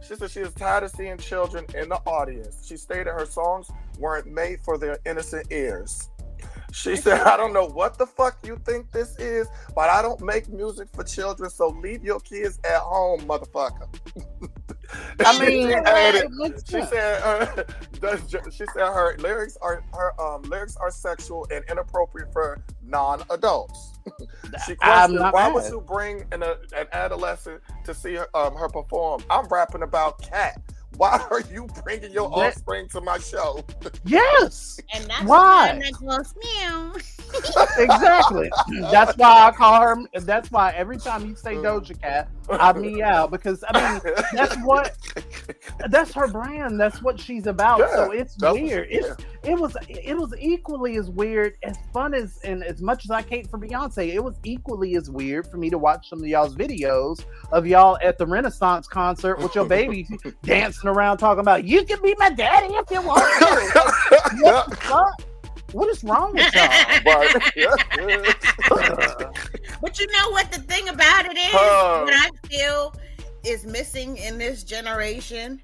she said she is tired of seeing children in the audience. She stated her songs weren't made for their innocent ears. She said, I don't know what the fuck you think this is, but I don't make music for children, so leave your kids at home, motherfucker. I mean, she said her lyrics are sexual and inappropriate for non-adults. She questioned, why would you bring an adolescent to see her perform? I'm rapping about cat. Why are you bringing your offspring to my show? Yes. And that's why that goes meow. Exactly. That's why I call her. That's why every time you say Doja Cat, I meow, because I mean that's her brand. That's what she's about. Yeah, so it's weird. It was equally as weird, as fun as, and as much as I cape for Beyonce, it was equally as weird for me to watch some of y'all's videos of y'all at the Renaissance concert with your baby dancing around talking about, you can be my daddy if you want to. What the fuck? What is wrong with y'all? But you know what the thing about it is? What I feel is missing in this generation,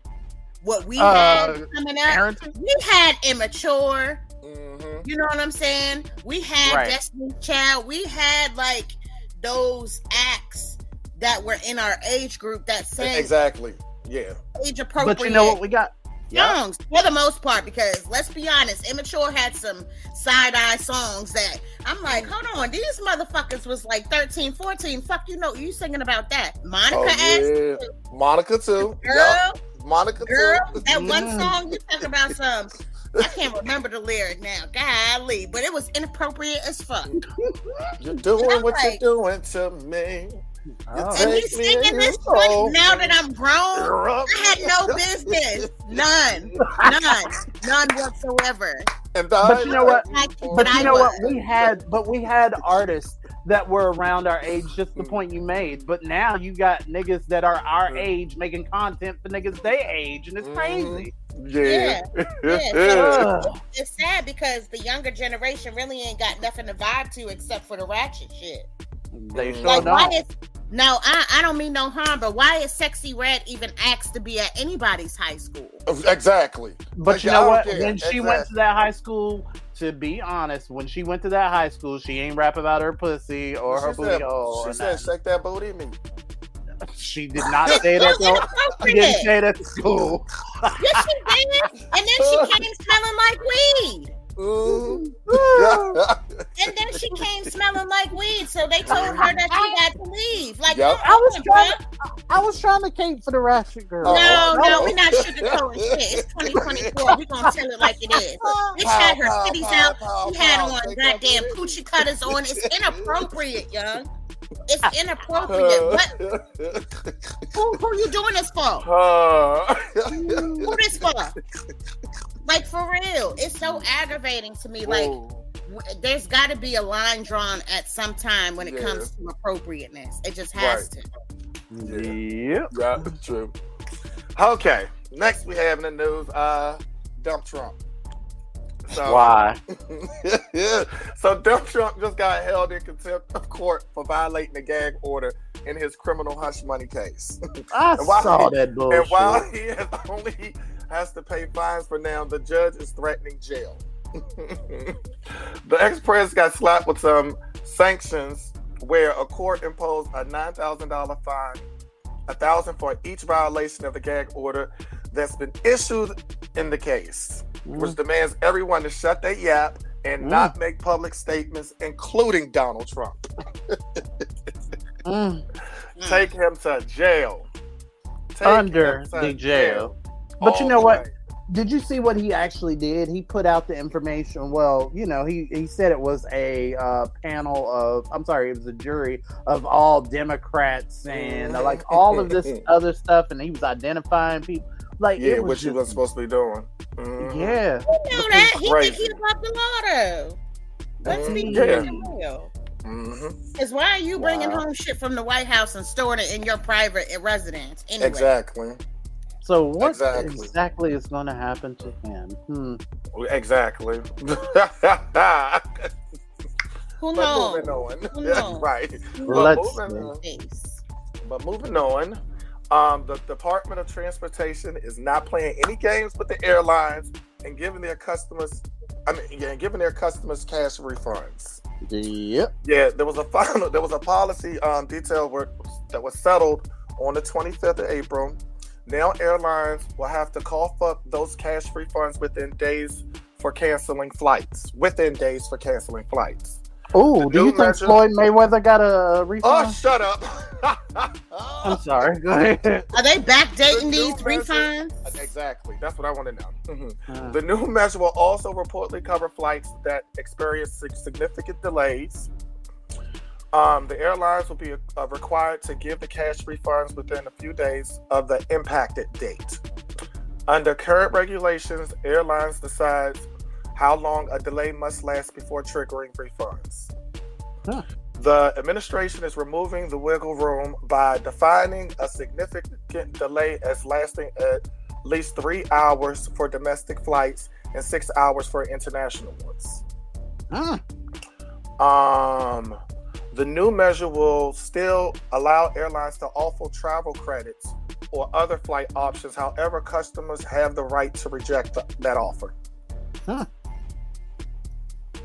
what we had coming up, we had Immature. Mm-hmm. You know what I'm saying? We had Destiny's Child. We had like those acts that were in our age group that sang exactly. Yeah. Age appropriate. But you know what we got? Songs for the most part, because let's be honest, Immature had some side-eye songs that I'm like, hold on, these motherfuckers was like 13, 14. Fuck, you know, you singing about that. Monica Monica too. Girl. Monica girl, too. That one song you talking about some. I can't remember the lyric now. Golly, but it was inappropriate as fuck. You're doing what you're doing to me. And he's singing this point now that I'm grown. I had no business. None whatsoever. But you know what? We had artists that were around our age, just the point you made. But now you got niggas that are our age making content for niggas they age, and it's crazy. Yeah. So it's sad because the younger generation really ain't got nothing to vibe to except for the ratchet shit. They sure don't. No, I don't mean no harm, but why is Sexy Red even asked to be at anybody's high school? Exactly. But you know what? When she went to that high school, to be honest, when she went to that high school, she ain't rap about her pussy or her booty hole. She said, shake that booty me. She did not say that. She didn't say that at school. Yes, she did. And then she came smelling like weed. And then she came smelling like weed, so they told her that she had to leave. Like, I was trying to cape for the ratchet girl. No, we're not sugarcoating shit. It's 2024. We're gonna tell it like it is. Bitch had her titties out. She had on goddamn coochie cutters on. It's inappropriate, young. It's inappropriate. What? Who you doing this for? Who this for? Like, for real, it's so aggravating to me. Like, there's got to be a line drawn at some time when it comes to appropriateness. It just has to. Yep. Yeah, true. Okay, next we have in the news, Dump Trump. So, why? So Dump Trump just got held in contempt of court for violating the gag order in his criminal hush money case. I saw that bullshit. And while he has to pay fines for now, the judge is threatening jail. The ex-president got slapped with some sanctions where a court imposed a $9,000 fine, $1,000 for each violation of the gag order that's been issued in the case, which demands everyone to shut their yap and not make public statements, including Donald Trump. Take him to jail. Under the jail. But you know what? Did you see what he actually did? He put out the information. Well, you know, he said it was a panel of, it was a jury of all Democrats and like all of this other stuff, and he was identifying people. Like, which he wasn't supposed to be doing. Yeah. You know that? He think he above the law, though. Let's be real. Because why are you bringing home shit from the White House and storing it in your private residence? Anyway. Exactly. So what exactly is going to happen to him? Exactly. Who knows? Moving on. Right. But moving on. The Department of Transportation is not playing any games with the airlines and giving their customers giving their customers cash refunds. Yep. Yeah, there was a policy detail that was settled on the 25th of April. Now airlines will have to cough up those cash refunds within days for canceling flights. Oh, do you think Floyd Mayweather got a refund? Oh, shut up. I'm sorry. Go ahead. Are they backdating these refunds? Exactly. That's what I want to know. The new measure will also reportedly cover flights that experience significant delays. The airlines will be required to give the cash refunds within a few days of the impacted date. Under current regulations, airlines decide how long a delay must last before triggering refunds. The administration is removing the wiggle room by defining a significant delay as lasting at least 3 hours for domestic flights and 6 hours for international ones. The new measure will still allow airlines to offer travel credits or other flight options. However, customers have the right to reject that offer.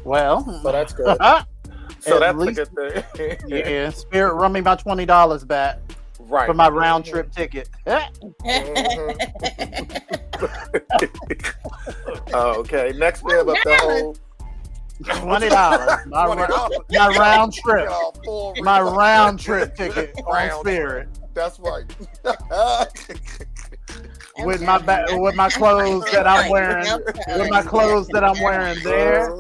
Well, so that's good. So that's a good thing. Yeah, Spirit run me my $20 back for my round trip ticket. Okay, next we have the whole $20. My round trip. My round trip ticket on Spirit. That's right. With my clothes that I'm wearing, with my clothes that I'm wearing there,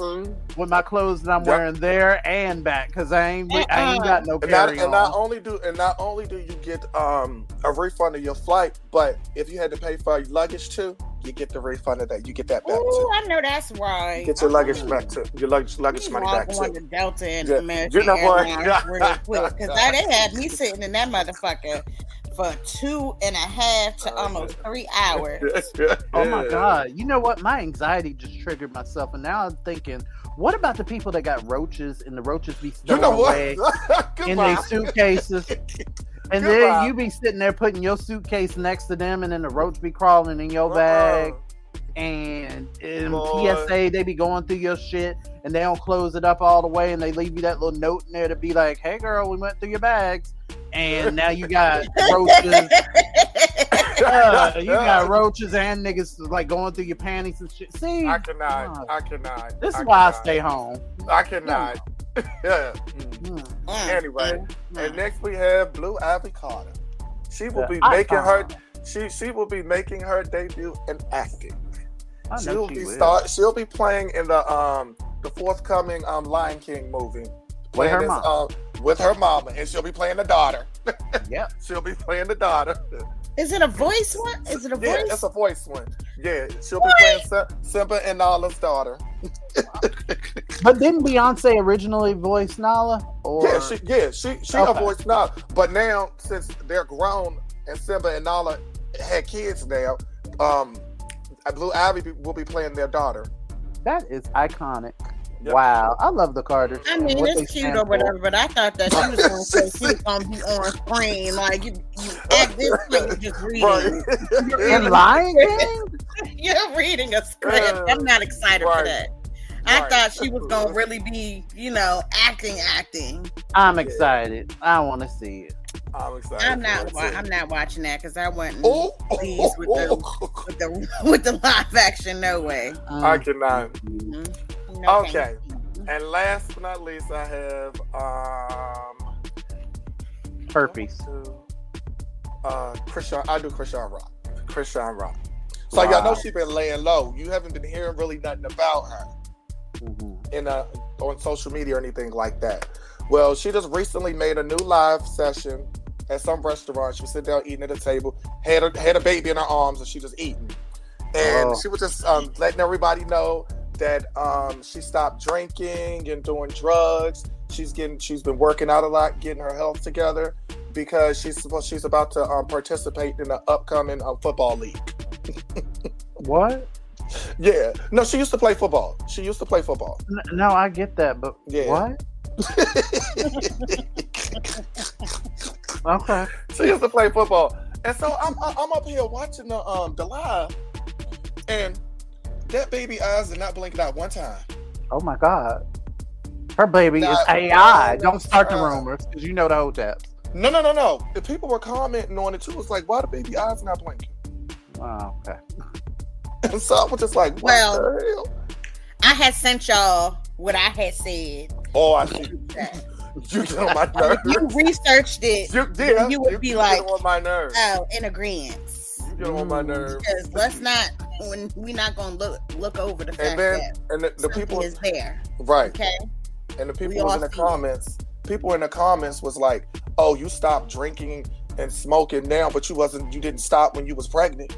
with my clothes that I'm wearing there and back, because I ain't got no carry on. And not only do you get a refund of your flight, but if you had to pay for your luggage too, you get the refund of that. You get that back too. I know that's right. Get your luggage back too. Your luggage money back too. To Delta and American Airlines really quick, because they had me sitting in that motherfucker for 2.5 to almost 3 hours. Oh my God. You know what? My anxiety just triggered myself. And now I'm thinking, what about the people that got roaches and the roaches be stowed away in their suitcases? And then you be sitting there putting your suitcase next to them and then the roach be crawling in your bag. And in PSA, they be going through your shit and they don't close it up all the way and they leave you that little note in there to be like, hey girl, we went through your bags. And now you got roaches. You got roaches and niggas like going through your panties and shit. See, I cannot. This is why I stay home. I cannot. Anyway, and next we have Blue Ivy Carter. She will be making her. She will be making her debut in acting. She'll be playing in the forthcoming Lion King movie. With her mom. With her mama, and she'll be playing the daughter. Yep. She'll be playing the daughter. Is it a voice one? Is it a voice? Yeah, it's a voice one. Yeah, she'll be playing Simba and Nala's daughter. But didn't Beyonce originally voice Nala? Or? She a voice Nala. But now, since they're grown and Simba and Nala had kids now, Blue Ivy will be playing their daughter. That is iconic. Yep. Wow, I love the Carters. I mean, it's cute or whatever, but I thought that she was going to say she's going to be on screen. Like, you at this point, you're just reading. In Lion King? You're reading a script. I'm not excited for that. I thought she was going to really be, acting. I'm excited. I want to see it. I'm excited. I'm not watching that because I wasn't pleased with the live action. No way. I cannot. Mm-hmm. No, okay, and last but not least, I have herpes. Chrisean Rock. So y'all know she's been laying low. You haven't been hearing really nothing about her on social media or anything like that. Well, she just recently made a new live session at some restaurant. She was sitting down eating at a table, had a baby in her arms, and she just eating. And she was just letting everybody know that she stopped drinking and doing drugs. She's been working out a lot, getting her health together because she's about to participate in the upcoming football league. What? Yeah. No, she used to play football. No, I get that, but what? Okay. She used to play football. And so I'm up here watching the live, and That baby eyes did not blink out one time. Oh my God. Her baby is Not AI. one Don't start the time. rumors because you know the whole taps. No. The people were commenting on it too. It's like, why the baby eyes not blinking? Oh, okay. And so I was just like, what Well, the hell? I had sent y'all what I had said. Oh, I see. You get on my nerves. If you researched it, You did. you would be like, get on my nerves. oh, in agreement. You get on my nerves. Because let's not, when we're not going to look over the fact And then, that and the people is there. right. Okay. And the We people was all in the see it. comments. People in the comments was like, "Oh, you stopped drinking and smoking now, but you didn't stop when you was pregnant."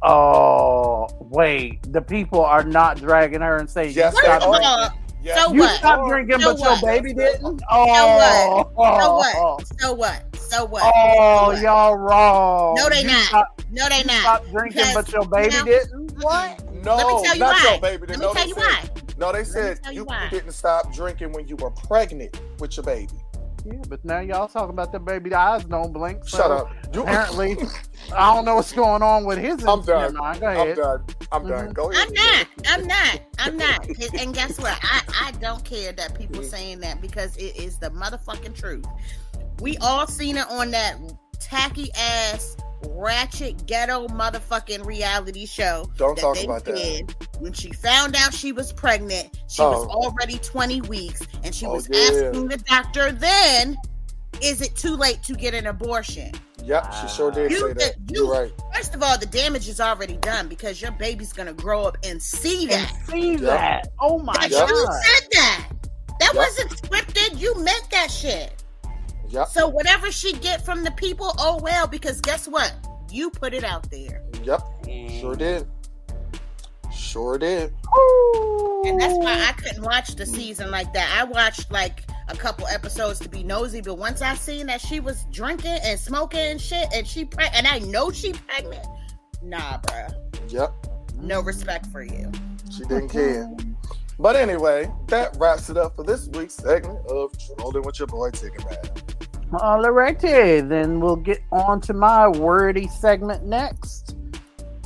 Oh, wait. The people are not dragging her and saying, Yes, you they stopped are. drinking. Yes, So You what? stopped drinking, So but what? your baby didn't? So Oh, what? So what? So what? Oh, So what? y'all wrong. No, they You not. No, they not. stopped drinking, Because but your baby now- didn't? What? No, Let me tell you not why. your baby. Let me No, tell they you said, why. No, they me said tell you you why. didn't stop drinking when you were pregnant with your baby. Yeah, but now y'all talking about the baby. The eyes don't blink. So Shut up. Apparently, I don't know what's going on with his. I'm done. Never mind. Go I'm ahead. done. I'm done. Mhm. Go ahead. I'm not. And guess what? I don't care that people saying that because it is the motherfucking truth. We all seen it on that tacky ass ratchet ghetto motherfucking reality show. Don't talk they about that. did. When she found out she was pregnant, she was already 20 weeks, and she was asking the doctor then, is it too late to get an abortion? Yep, she sure did say that. You're right. First of all, the damage is already done because your baby's gonna grow up and see that. That. Oh my But God. you said that. That wasn't scripted. You meant that shit. Yep. So whatever she get from the people, oh well, because guess what? You put it out there. Yep. Sure did. Sure did. And that's why I couldn't watch the season like that. I watched like a couple episodes to be nosy, but once I seen that she was drinking and smoking and shit, and and I know she pregnant, nah, bruh. Yep. No respect for you. She didn't care. But anyway, that wraps it up for this week's segment of Trolling with Your Boy Tigger Man. Alrighty, then we'll get on to my wordy segment next.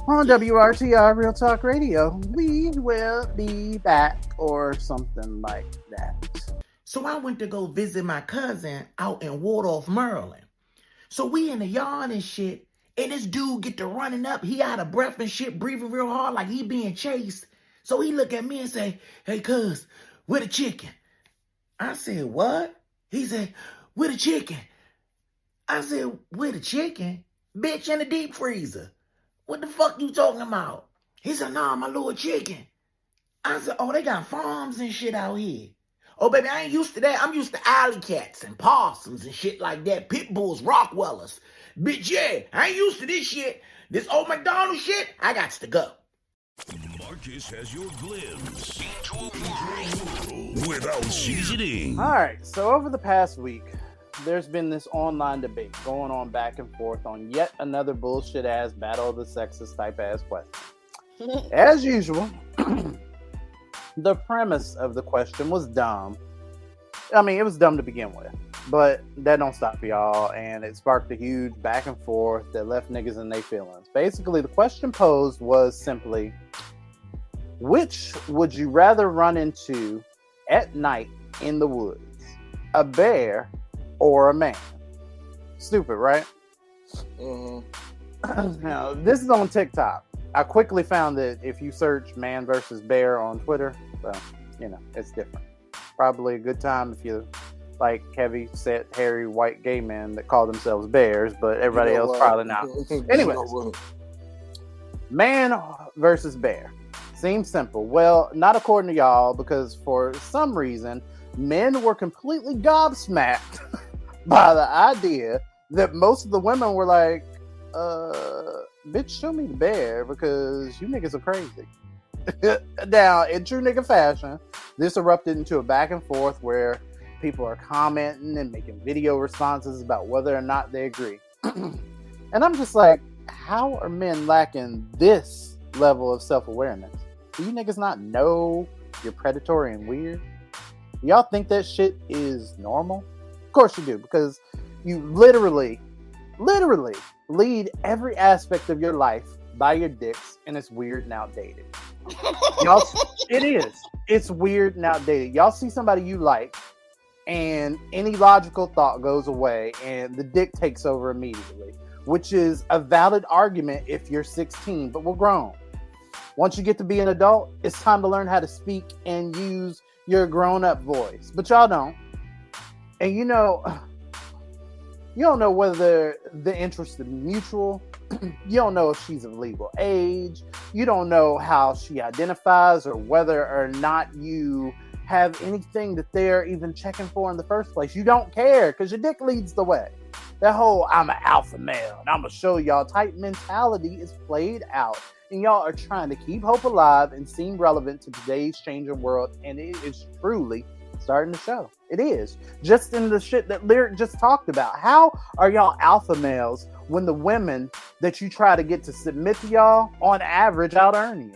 On WRTR Real Talk Radio, we will be back or something like that. So I went to go visit my cousin out in Waldorf, Maryland. So we in the yard and shit, and this dude get to running up. He out of breath and shit, breathing real hard like he being chased. So he look at me and say, "Hey, cuz, where the chicken?" I said, "What?" He said, "Where the chicken?" I said, "Where the chicken? Bitch, in the deep freezer. What the fuck you talking about?" He said, "Nah, my little chicken." I said, "Oh, they got farms and shit out here." "Oh, baby, I ain't used to that. I'm used to alley cats and possums and shit like that. Pit bulls, Rockwellers. Bitch, yeah, I ain't used to this shit. This old McDonald's shit, I got to go." Marcus has your glimpse into a world without seasoning. Alright, so over the past week, there's been this online debate going on back and forth on yet another bullshit ass battle of the sexes type ass question. As usual, the premise of the question was dumb. I mean, it was dumb to begin with, but that don't stop y'all, and it sparked a huge back and forth that left niggas in their feelings. Basically, the question posed was simply, which would you rather run into at night in the woods? A bear or a man? Stupid, right? Mm-hmm. Now, this is on TikTok. I quickly found that if you search man versus bear on Twitter, well, you know, it's different. Probably a good time if you like heavy set, hairy, white gay men that call themselves bears, but everybody else probably not. Anyways, man versus bear. Seems simple. Well, not according to y'all, because for some reason, men were completely gobsmacked by the idea that most of the women were like, bitch, show me the bear because you niggas are crazy. Now, in true nigga fashion, this erupted into a back and forth where people are commenting and making video responses about whether or not they agree. And I'm just like, how are men lacking this level of self-awareness? Do you niggas not know you're predatory and weird? Y'all think that shit is normal? Of course you do, because you literally lead every aspect of your life buy your dicks, and it's weird and outdated. Y'all, it is. It's weird and outdated. Y'all see somebody you like, and any logical thought goes away, and the dick takes over immediately, which is a valid argument if you're 16, but we're grown. Once you get to be an adult, it's time to learn how to speak and use your grown-up voice. But y'all don't. And you don't know whether the interest is mutual. You don't know if she's of legal age. You don't know how she identifies or whether or not you have anything that they're even checking for in the first place. You don't care because your dick leads the way. That whole I'm an alpha male and I'm going to show y'all type mentality is played out. And y'all are trying to keep hope alive and seem relevant to today's changing world. And it is truly starting to show. It is. Just in the shit that Lyric just talked about. How are y'all alpha males when the women that you try to get to submit to y'all on average out earn you?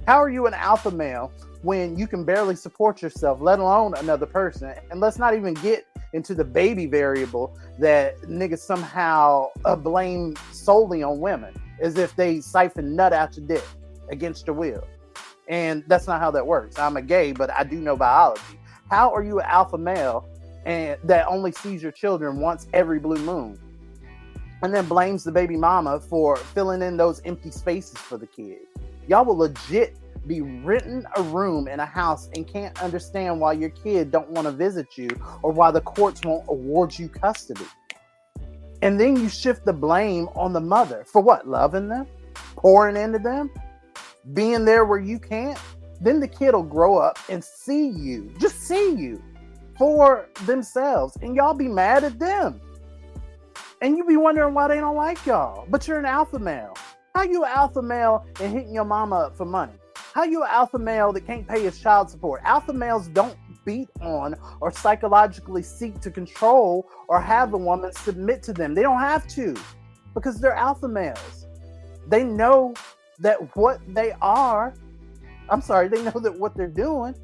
How are you an alpha male when you can barely support yourself, let alone another person? And let's not even get into the baby variable that niggas somehow blame solely on women, as if they siphon nut out your dick against your will. And that's not how that works. I'm a gay, but I do know biology. How are you an alpha male and that only sees your children once every blue moon, and then blames the baby mama for filling in those empty spaces for the kid? Y'all will legit be renting a room in a house and can't understand why your kid don't want to visit you or why the courts won't award you custody. And then you shift the blame on the mother for what? Loving them, pouring into them, being there where you can't. Then the kid will grow up and see you for themselves, and y'all be mad at them. And you be wondering why they don't like y'all. But you're an alpha male. How you an alpha male and hitting your mama up for money? How you an alpha male that can't pay his child support? Alpha males don't beat on or psychologically seek to control or have a woman submit to them. They don't have to, because they're alpha males. They know that what they are, they know that what they're doing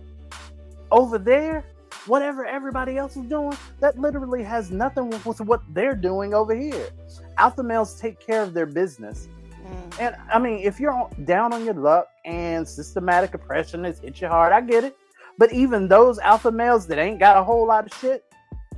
over there, whatever everybody else is doing, that literally has nothing with what they're doing over here. Alpha males take care of their business. And I mean, if you're down on your luck and systematic oppression has hit you hard, I get it. But even those alpha males that ain't got a whole lot of shit,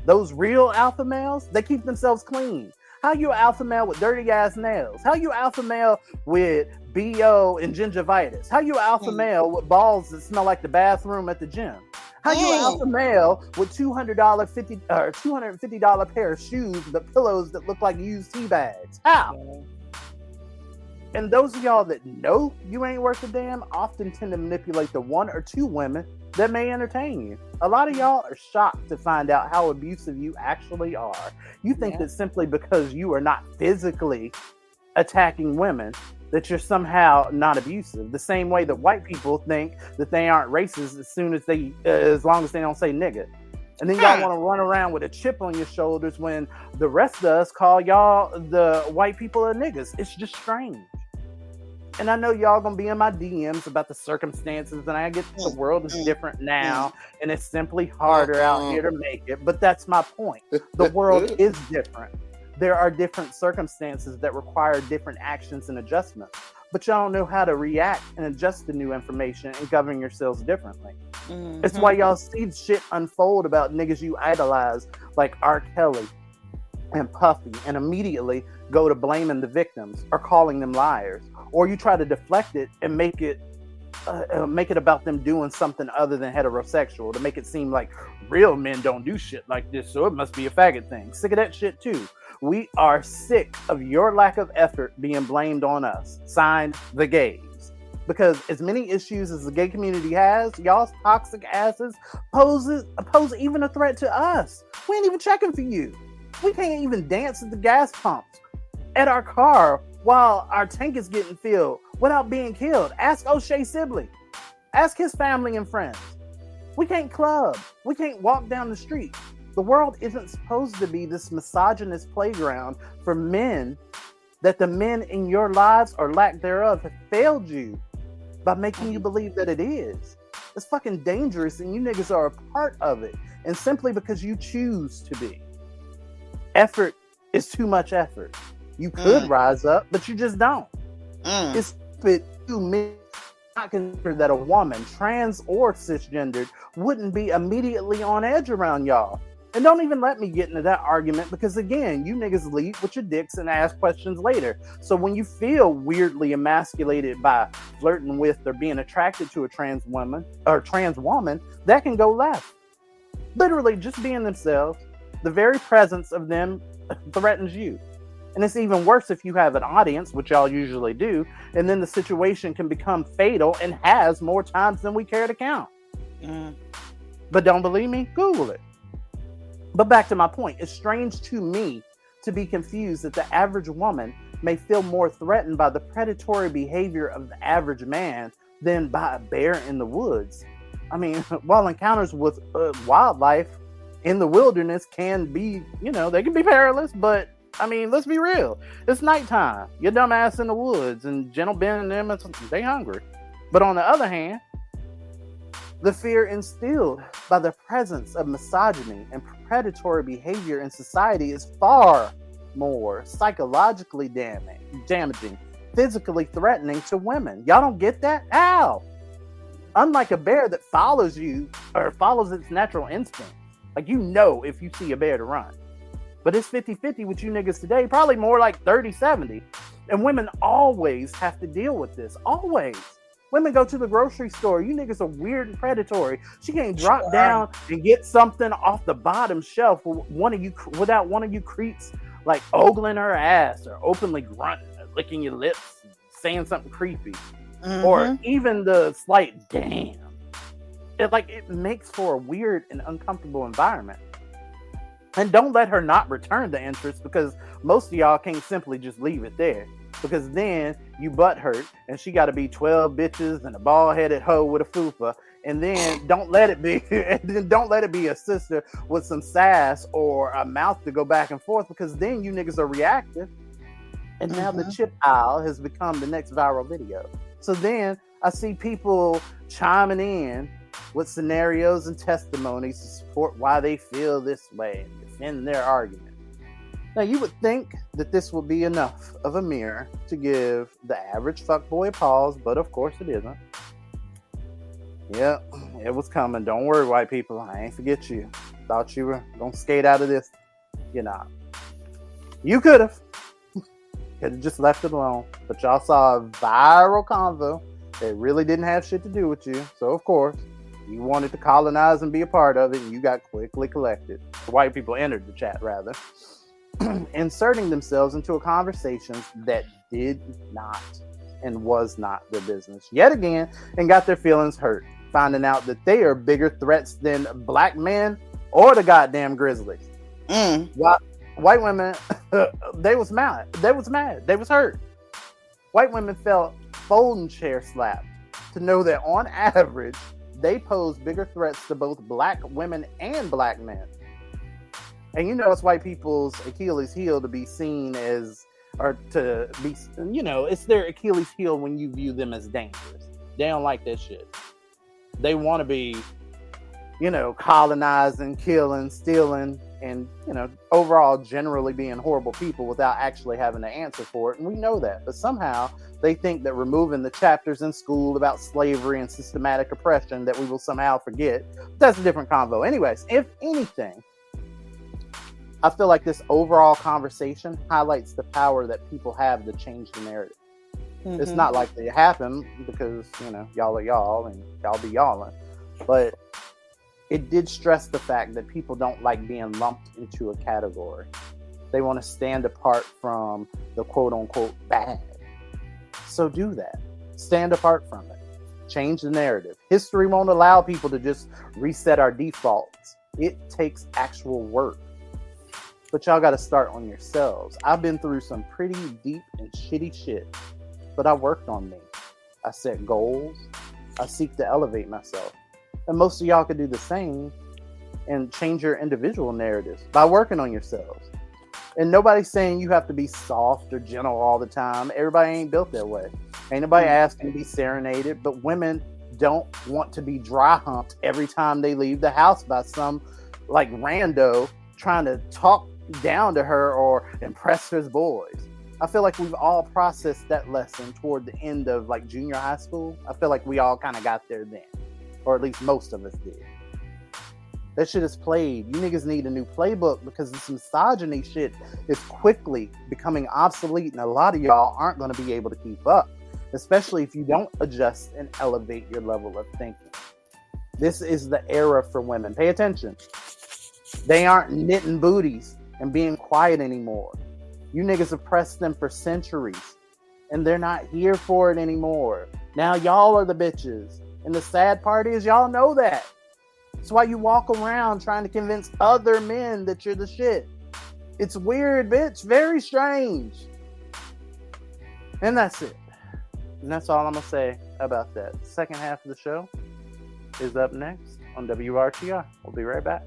those real alpha males, they keep themselves clean. How you an alpha male with dirty ass nails? How you alpha male with BO and gingivitis? How you an alpha male with balls that smell like the bathroom at the gym? How you an alpha male with $250 pair of shoes with pillows that look like used tea bags? How? And those of y'all that know you ain't worth a damn often tend to manipulate the one or two women that may entertain you. A lot of y'all are shocked to find out how abusive you actually are. You think that simply because you are not physically attacking women that you're somehow not abusive. The same way that white people think that they aren't racist as long as they don't say nigga. And then y'all want to run around with a chip on your shoulders when the rest of us call y'all, the white people, are niggas. It's just strange. And I know y'all gonna be in my DMs about the circumstances, and I get the world is different now, and it's simply harder out here to make it. But that's my point. The world is different. There are different circumstances that require different actions and adjustments. But y'all don't know how to react and adjust to new information and govern yourselves differently. It's why y'all see shit unfold about niggas you idolize, like R. Kelly and Puffy, and immediately go to blaming the victims or calling them liars. Or you try to deflect it and make it about them doing something other than heterosexual to make it seem like real men don't do shit like this, so it must be a faggot thing. Sick of that shit too. We are sick of your lack of effort being blamed on us. Signed, the gays. Because as many issues as the gay community has, y'all's toxic asses pose even a threat to us. We ain't even checking for you. We can't even dance at the gas pumps at our car while our tank is getting filled without being killed. Ask O'Shea Sibley. Ask his family and friends. We can't club. We can't walk down the street. The world isn't supposed to be this misogynist playground for men that the men in your lives or lack thereof have failed you by making you believe that it is. It's fucking dangerous, and you niggas are a part of it. And simply because you choose to be. Effort is too much effort. You could rise up, but you just don't. It's stupid to me not consider that a woman, trans or cisgendered, wouldn't be immediately on edge around y'all. And don't even let me get into that argument because, again, you niggas lead with your dicks and ask questions later. So when you feel weirdly emasculated by flirting with or being attracted to a trans woman, that can go left. Literally, just being themselves, the very presence of them threatens you. And it's even worse if you have an audience, which y'all usually do, and then the situation can become fatal and has more times than we care to count. But don't believe me? Google it. But back to my point, it's strange to me to be confused that the average woman may feel more threatened by the predatory behavior of the average man than by a bear in the woods. I mean, while encounters with wildlife in the wilderness can be, they can be perilous, but I mean, let's be real. It's nighttime. Your dumb ass in the woods and Gentle Ben and them, they hungry. But on the other hand, the fear instilled by the presence of misogyny and predatory behavior in society is far more psychologically damaging, physically threatening to women. Y'all don't get that? How? Unlike a bear that follows you or follows its natural instinct. Like, if you see a bear to run. But it's 50-50 with you niggas today, probably more like 30-70. And women always have to deal with this. Always. Women go to the grocery store. You niggas are weird and predatory. She can't drop down and get something off the bottom shelf without one of you creeps like ogling her ass or openly grunting or licking your lips, saying something creepy. Or even the slight damn. It makes for a weird and uncomfortable environment. And don't let her not return the interest because most of y'all can't simply just leave it there. Because then you butt hurt and she got to be 12 bitches and a bald-headed hoe with a fupa. And then don't let it be a sister with some sass or a mouth to go back and forth because then you niggas are reactive. And now the chip aisle has become the next viral video. So then I see people chiming in with scenarios and testimonies to support why they feel this way and defend their argument. Now, you would think that this would be enough of a mirror to give the average fuckboy a pause, but of course it isn't. Yep, it was coming. Don't worry, white people. I ain't forget you. Thought you were going to skate out of this. You're not. You could have. Could have just left it alone. But y'all saw a viral convo that really didn't have shit to do with you. So, of course, you wanted to colonize and be a part of it, and you got quickly collected. White people entered the chat, rather. Inserting themselves into a conversation that did not and was not their business yet again, and got their feelings hurt, finding out that they are bigger threats than black men or the goddamn grizzlies. White women, they was mad. They was hurt. White women felt folding chair slapped to know that on average, they pose bigger threats to both black women and black men. And it's white people's Achilles heel to be seen as, or to be, it's their Achilles heel when you view them as dangerous. They don't like that shit. They want to be, colonizing, killing, stealing, and, overall generally being horrible people without actually having to answer for it. And we know that. But somehow they think that removing the chapters in school about slavery and systematic oppression that we will somehow forget. That's a different convo. Anyways, if anything, I feel like this overall conversation highlights the power that people have to change the narrative. It's not like they happen because, y'all are y'all and y'all be y'all. But it did stress the fact that people don't like being lumped into a category. They want to stand apart from the quote unquote bad. So do that. Stand apart from it. Change the narrative. History won't allow people to just reset our defaults. It takes actual work. But y'all got to start on yourselves. I've been through some pretty deep and shitty shit, but I worked on me. I set goals. I seek to elevate myself. And most of y'all could do the same and change your individual narratives by working on yourselves. And nobody's saying you have to be soft or gentle all the time. Everybody ain't built that way. Ain't nobody asking to be serenaded, but women don't want to be dry humped every time they leave the house by some rando trying to talk down to her or impress his boys. I feel like we've all processed that lesson toward the end of like junior high school. I feel like we all kind of got there then, or at least most of us did. That shit is played. You niggas need a new playbook because this misogyny shit is quickly becoming obsolete, and a lot of y'all aren't going to be able to keep up, especially if you don't adjust and elevate your level of thinking. This is the era for women. Pay attention. They aren't knitting booties and being quiet anymore. You niggas oppressed them for centuries, and they're not here for it anymore. Now y'all are the bitches. And the sad part is y'all know that. That's why you walk around trying to convince other men that you're the shit. It's weird, bitch. Very strange. And that's it. And that's all I'm going to say about that. The second half of the show is up next on WRTR. We'll be right back.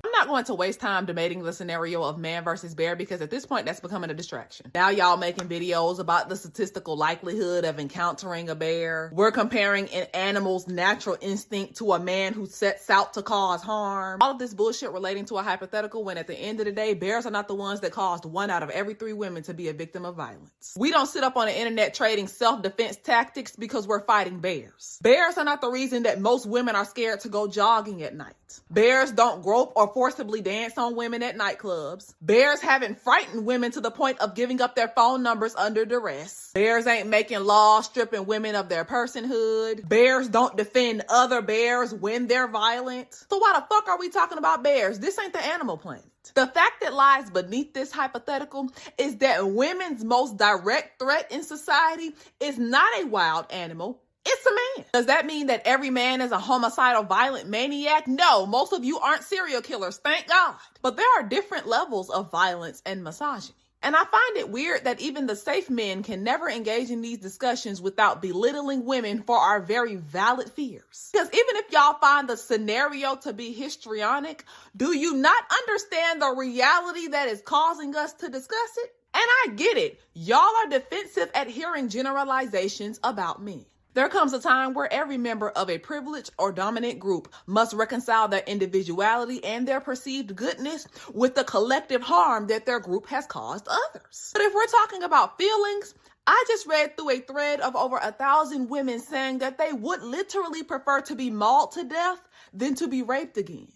I'm not going to waste time debating the scenario of man versus bear because at this point that's becoming a distraction. Now y'all making videos about the statistical likelihood of encountering a bear. We're comparing an animal's natural instinct to a man who sets out to cause harm. All of this bullshit relating to a hypothetical when at the end of the day, bears are not the ones that caused 1 out of every 3 women to be a victim of violence. We don't sit up on the internet trading self-defense tactics because we're fighting bears. Bears are not the reason that most women are scared to go jogging at night. Bears don't grope or forcibly dance on women at nightclubs. Bears haven't frightened women to the point of giving up their phone numbers under duress. Bears ain't making laws stripping women of their personhood. Bears don't defend other bears when they're violent. So why the fuck are we talking about bears? This ain't the Animal Planet. The fact that lies beneath this hypothetical is that women's most direct threat in society is not a wild animal. It's a man. Does that mean that every man is a homicidal, violent maniac? No, most of you aren't serial killers, thank God. But there are different levels of violence and misogyny. And I find it weird that even the safe men can never engage in these discussions without belittling women for our very valid fears. Because even if y'all find the scenario to be histrionic, do you not understand the reality that is causing us to discuss it? And I get it. Y'all are defensive at hearing generalizations about men. There comes a time where every member of a privileged or dominant group must reconcile their individuality and their perceived goodness with the collective harm that their group has caused others. But if we're talking about feelings, I just read through a thread of over 1,000 women saying that they would literally prefer to be mauled to death than to be raped again.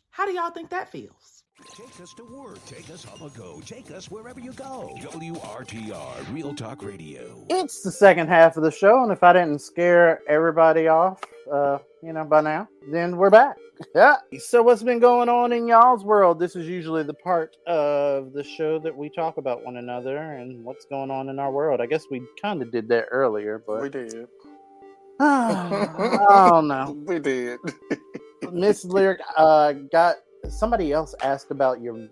How do y'all think that feels? Take us to work. Take us on the go. Take us wherever you go. WRTR, Real Talk Radio. It's the second half of the show, and if I didn't scare everybody off, by now, then we're back. Yeah. So what's been going on in y'all's world? This is usually the part of the show that we talk about one another and what's going on in our world. I guess we kind of did that earlier, but we did. I don't know. We did. Miss Lyric somebody else asked about your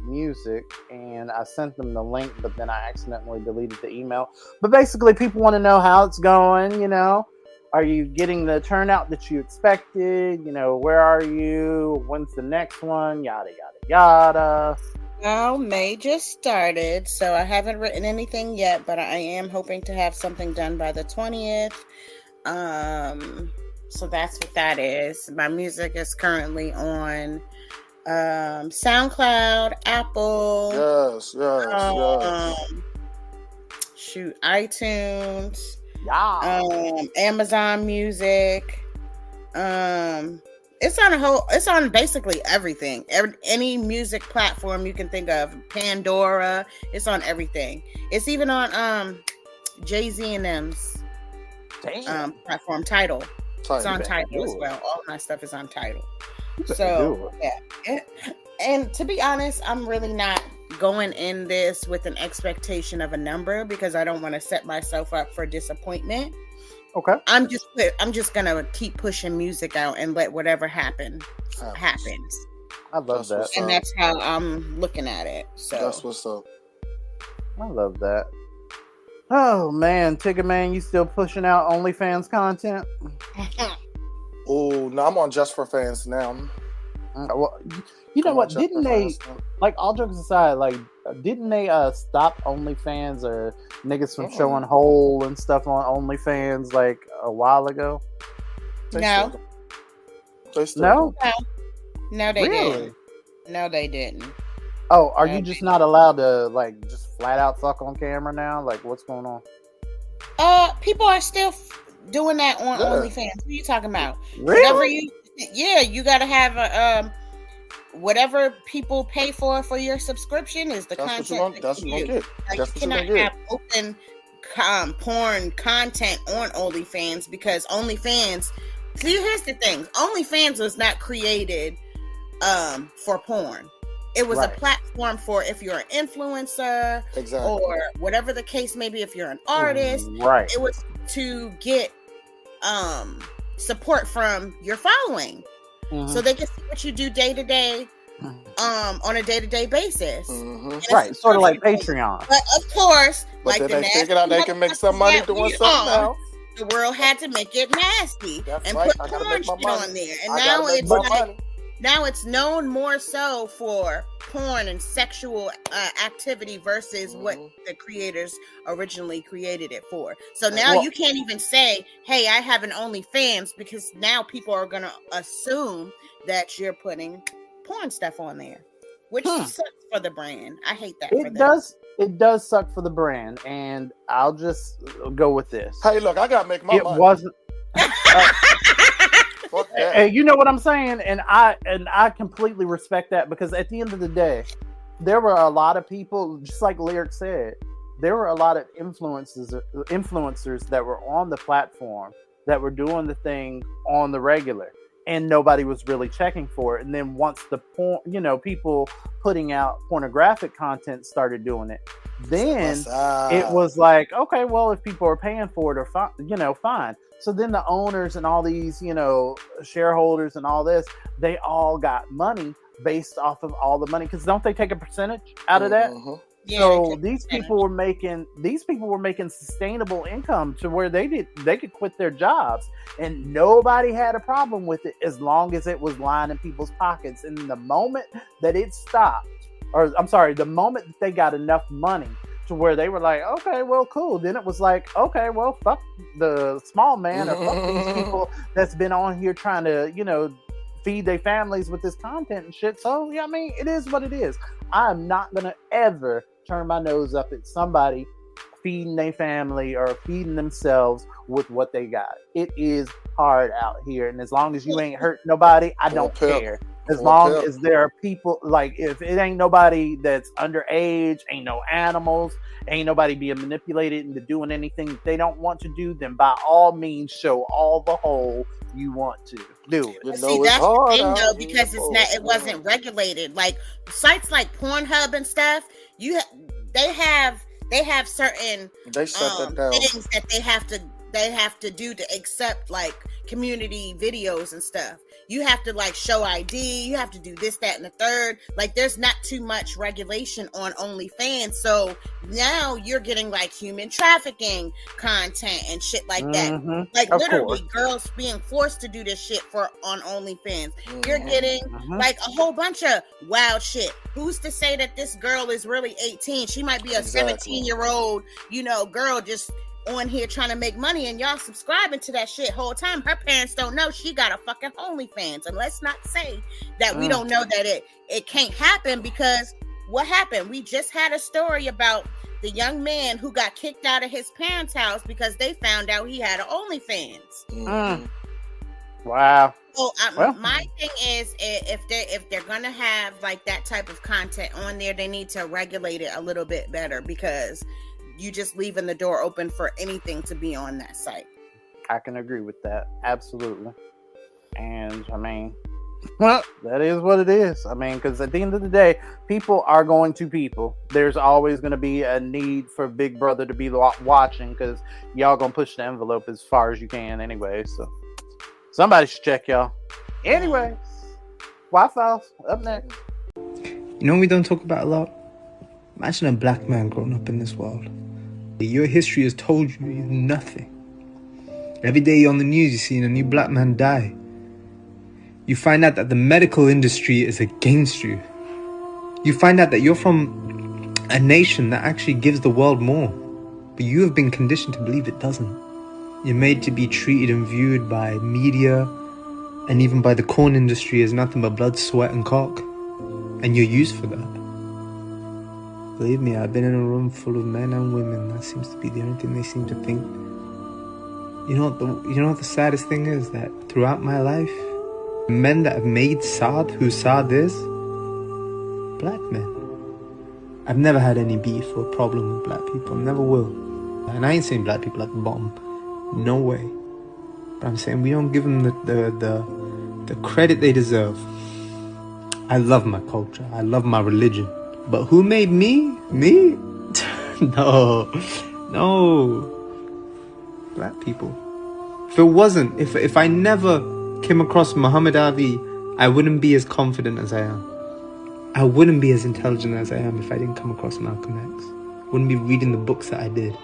music, and I sent them the link, but then I accidentally deleted the email. But basically, people want to know how it's going. Are you getting the turnout that you expected? Where are you? When's the next one? Yada yada yada. Well, May just started, so I haven't written anything yet, but I am hoping to have something done by the 20th. So that's what that is. My music is currently on SoundCloud, Apple. Yes. iTunes. Yeah. Amazon Music. It's on basically everything. Any music platform you can think of. Pandora. It's on everything. It's even on Jay-Z and M's platform, Tidal. It's on Tidal as well. All my stuff is on Tidal. So, yeah. And to be honest, I'm really not going in this with an expectation of a number because I don't want to set myself up for disappointment. Okay. I'm just going to keep pushing music out and let whatever happens. I love that. And that's how I'm looking at it. So that's what's up. I love that. Oh man, Tigger Man, you still pushing out OnlyFans content? Oh, no, I'm on Just for Fans now. Well, you know what? Didn't they, like, all jokes aside, like, didn't they stop OnlyFans or niggas from showing hole and stuff on OnlyFans like a while ago? No, No, they really? didn't. No, they didn't. Oh, are you just not allowed to like just flat out fuck on camera now? Like, what's going on? People are still doing that on OnlyFans. What are you talking about? Really? You gotta have a whatever people pay for your subscription is the content. That's what you're gonna get. Like, you cannot have open porn content on OnlyFans because OnlyFans. See, here's the thing: OnlyFans was not created for porn. It was a platform for if you're an influencer, or whatever the case may be. If you're an artist, right? It was to get support from your following, so they can see what you do day to day, on a day to day basis. Right, sort of like Patreon. But of course, but like they figured out they can make some money doing something else. The world had to make it nasty and put porn shit on there, and now it's known more so for porn and sexual activity versus what the creators originally created it for. So now you can't even say, hey, I have an OnlyFans, because now people are going to assume that you're putting porn stuff on there, which sucks for the brand. I hate that. It does suck for the brand, and I'll just go with this. Hey, look, I got to make my money. It wasn't... And you know what I'm saying, and I completely respect that, because at the end of the day, there were a lot of people, just like Lyric said, there were a lot of influencers that were on the platform that were doing the thing on the regular, and nobody was really checking for it. And then once the people putting out pornographic content started doing it, then it was like, okay, well, if people are paying for it, or fine. So then the owners and all these, shareholders and all this, they all got money based off of all the money, because don't they take a percentage out of that? Yeah, so these people were making sustainable income to where they could quit their jobs, and nobody had a problem with it as long as it was lining people's pockets. And the moment that it stopped, the moment that they got enough money to where they were like, okay, well, cool. Then it was like, okay, well, fuck the small man, or fuck these people that's been on here trying to, feed their families with this content and shit. So, yeah, I mean, it is what it is. I'm not going to ever turn my nose up at somebody feeding their family or feeding themselves with what they got. It is hard out here. And as long as you ain't hurt nobody, I don't care. As long as there are people, like, if it ain't nobody that's underage, ain't no animals, ain't nobody being manipulated into doing anything that they don't want to do, then by all means show all the whole you want to do it. See, that's the thing, though, because it wasn't regulated. Like sites like Pornhub and stuff, they have certain things that they have to do to accept, like, community videos and stuff. You have to, like, show ID. You have to do this, that, and the third. Like, there's not too much regulation on OnlyFans. So now you're getting, like, human trafficking content and shit like that. Like, literally, girls being forced to do this shit on OnlyFans. You're getting, like, a whole bunch of wild shit. Who's to say that this girl is really 18? She might be a 17-year-old, girl just on here trying to make money, and y'all subscribing to that shit whole time. Her parents don't know she got a fucking OnlyFans. And let's not say that we don't know that it can't happen, because what happened? We just had a story about the young man who got kicked out of his parents' house because they found out he had an OnlyFans. Wow. So my thing is, if they're gonna have like that type of content on there, they need to regulate it a little bit better, because you just leaving the door open for anything to be on that site. I can agree with that. Absolutely. And I mean, that is what it is. I mean, because at the end of the day, people are going to people. There's always going to be a need for Big Brother to be watching, because y'all going to push the envelope as far as you can anyway. So somebody should check y'all. Anyways, Wi-Fi's up next. You know what we don't talk about a lot? Imagine a black man growing up in this world. Your history has told you nothing. Every day on the news, you're seeing a new black man die. You find out that the medical industry is against you. You find out that you're from a nation that actually gives the world more, but you have been conditioned to believe it doesn't. You're made to be treated and viewed by media and even by the corn industry as nothing but blood, sweat, and cock. And you're used for that. Believe me, I've been in a room full of men and women. That seems to be the only thing they seem to think. You know what the saddest thing is? That throughout my life, men that have made Saad who Saad is, black men. I've never had any beef or problem with black people. Never will. And I ain't saying black people at the bottom. No way. But I'm saying we don't give them the credit they deserve. I love my culture. I love my religion. But who made me? Me? No. Black people. If I never came across Muhammad Ali, I wouldn't be as confident as I am. I wouldn't be as intelligent as I am if I didn't come across Malcolm X. Wouldn't be reading the books that I did.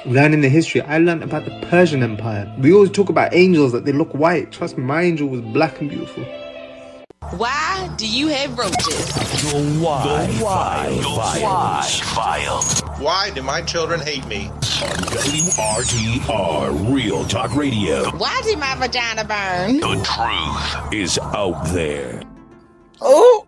Learning the history. I learned about the Persian Empire. We always talk about angels, that they look white. Trust me, my angel was black and beautiful. Why do you have roaches? The Why File. Why do my children hate me? On WRTR Real Talk Radio. Why did my vagina burn? The truth is out there. Oh.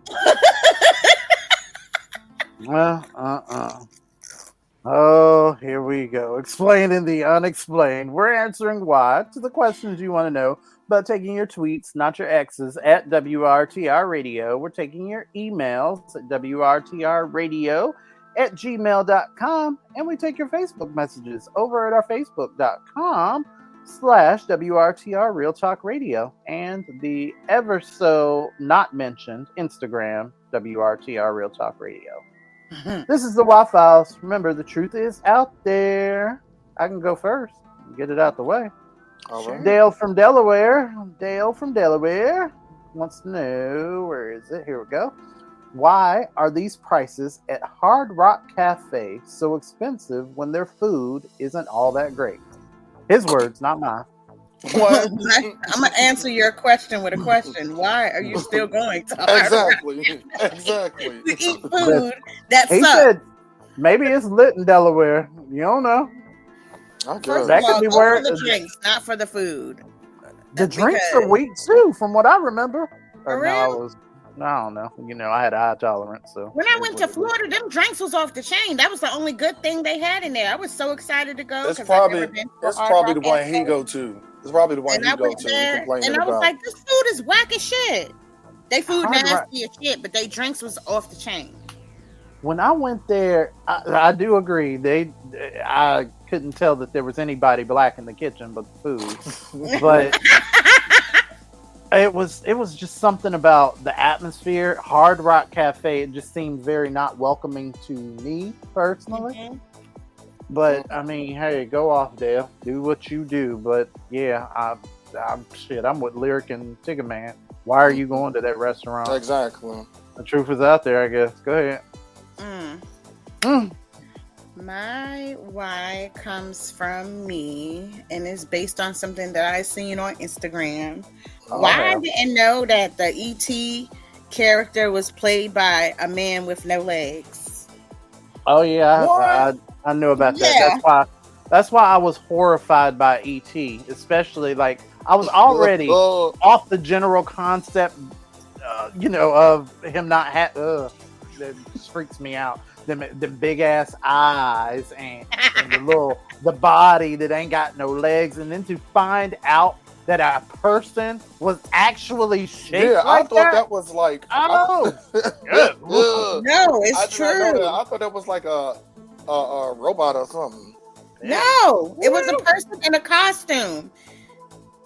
Oh, here we go. Explaining the unexplained. We're answering why to the questions you want to know, but taking your tweets, not your X's, at WRTR Radio. We're taking your emails at WRTRradio@gmail.com, and we take your Facebook messages over at our Facebook.com/WRTR Real Talk Radio, and the ever so not mentioned Instagram, WRTR Real Talk Radio. This is the Why Files. Remember, the truth is out there. I can go first and get it out the way. All right. Dale from Delaware wants to know, where is it? Here we go. Why are these prices at Hard Rock Cafe so expensive when their food isn't all that great? His words, not mine. Well, I'm going to answer your question with a question. Why are you still going to Hard Rock Exactly. to eat food that He sucks? said, maybe it's lit in Delaware. You don't know. First That of all, could be go where for the drinks, not for the food. the drinks are weak too, from what I remember. For Or no, I real? don't know. I had a high tolerance, so When I went to Florida, them drinks was off the chain. That was the only good thing they had in there. I was so excited to go. It's 'cause I'd never probably been to it's Hard probably Rock the one Cafe. he go to. It's probably the one And he I go went to. there, Complaining and I was about. like, this food is whack as shit. They food Hard Rock- nasty as shit, but they drinks was off the chain. when I went there, I do agree. I couldn't tell that there was anybody black in the kitchen but the food. But it was just something about the atmosphere. Hard Rock Cafe, it just seemed very not welcoming to me personally. Mm-hmm. But I mean, hey, go off, Dale. Do what you do. But yeah, I'm with Lyric and Tigger Man. Why are you going to that restaurant? Exactly. The truth is out there, I guess. Go ahead. My why comes from me and is based on something that I seen on Instagram. Why I didn't know that the E.T. character was played by a man with no legs. Oh yeah, I knew about that. Yeah. That's why I was horrified by E.T. Especially like I was already off the general concept, of him not that just freaks me out. The big ass eyes and the body that ain't got no legs, and then to find out that a person was actually shaped Yeah, like I thought that was like. I know. No, it's I did not know true. that. I thought that was like a robot or something. No, it was a person in a costume.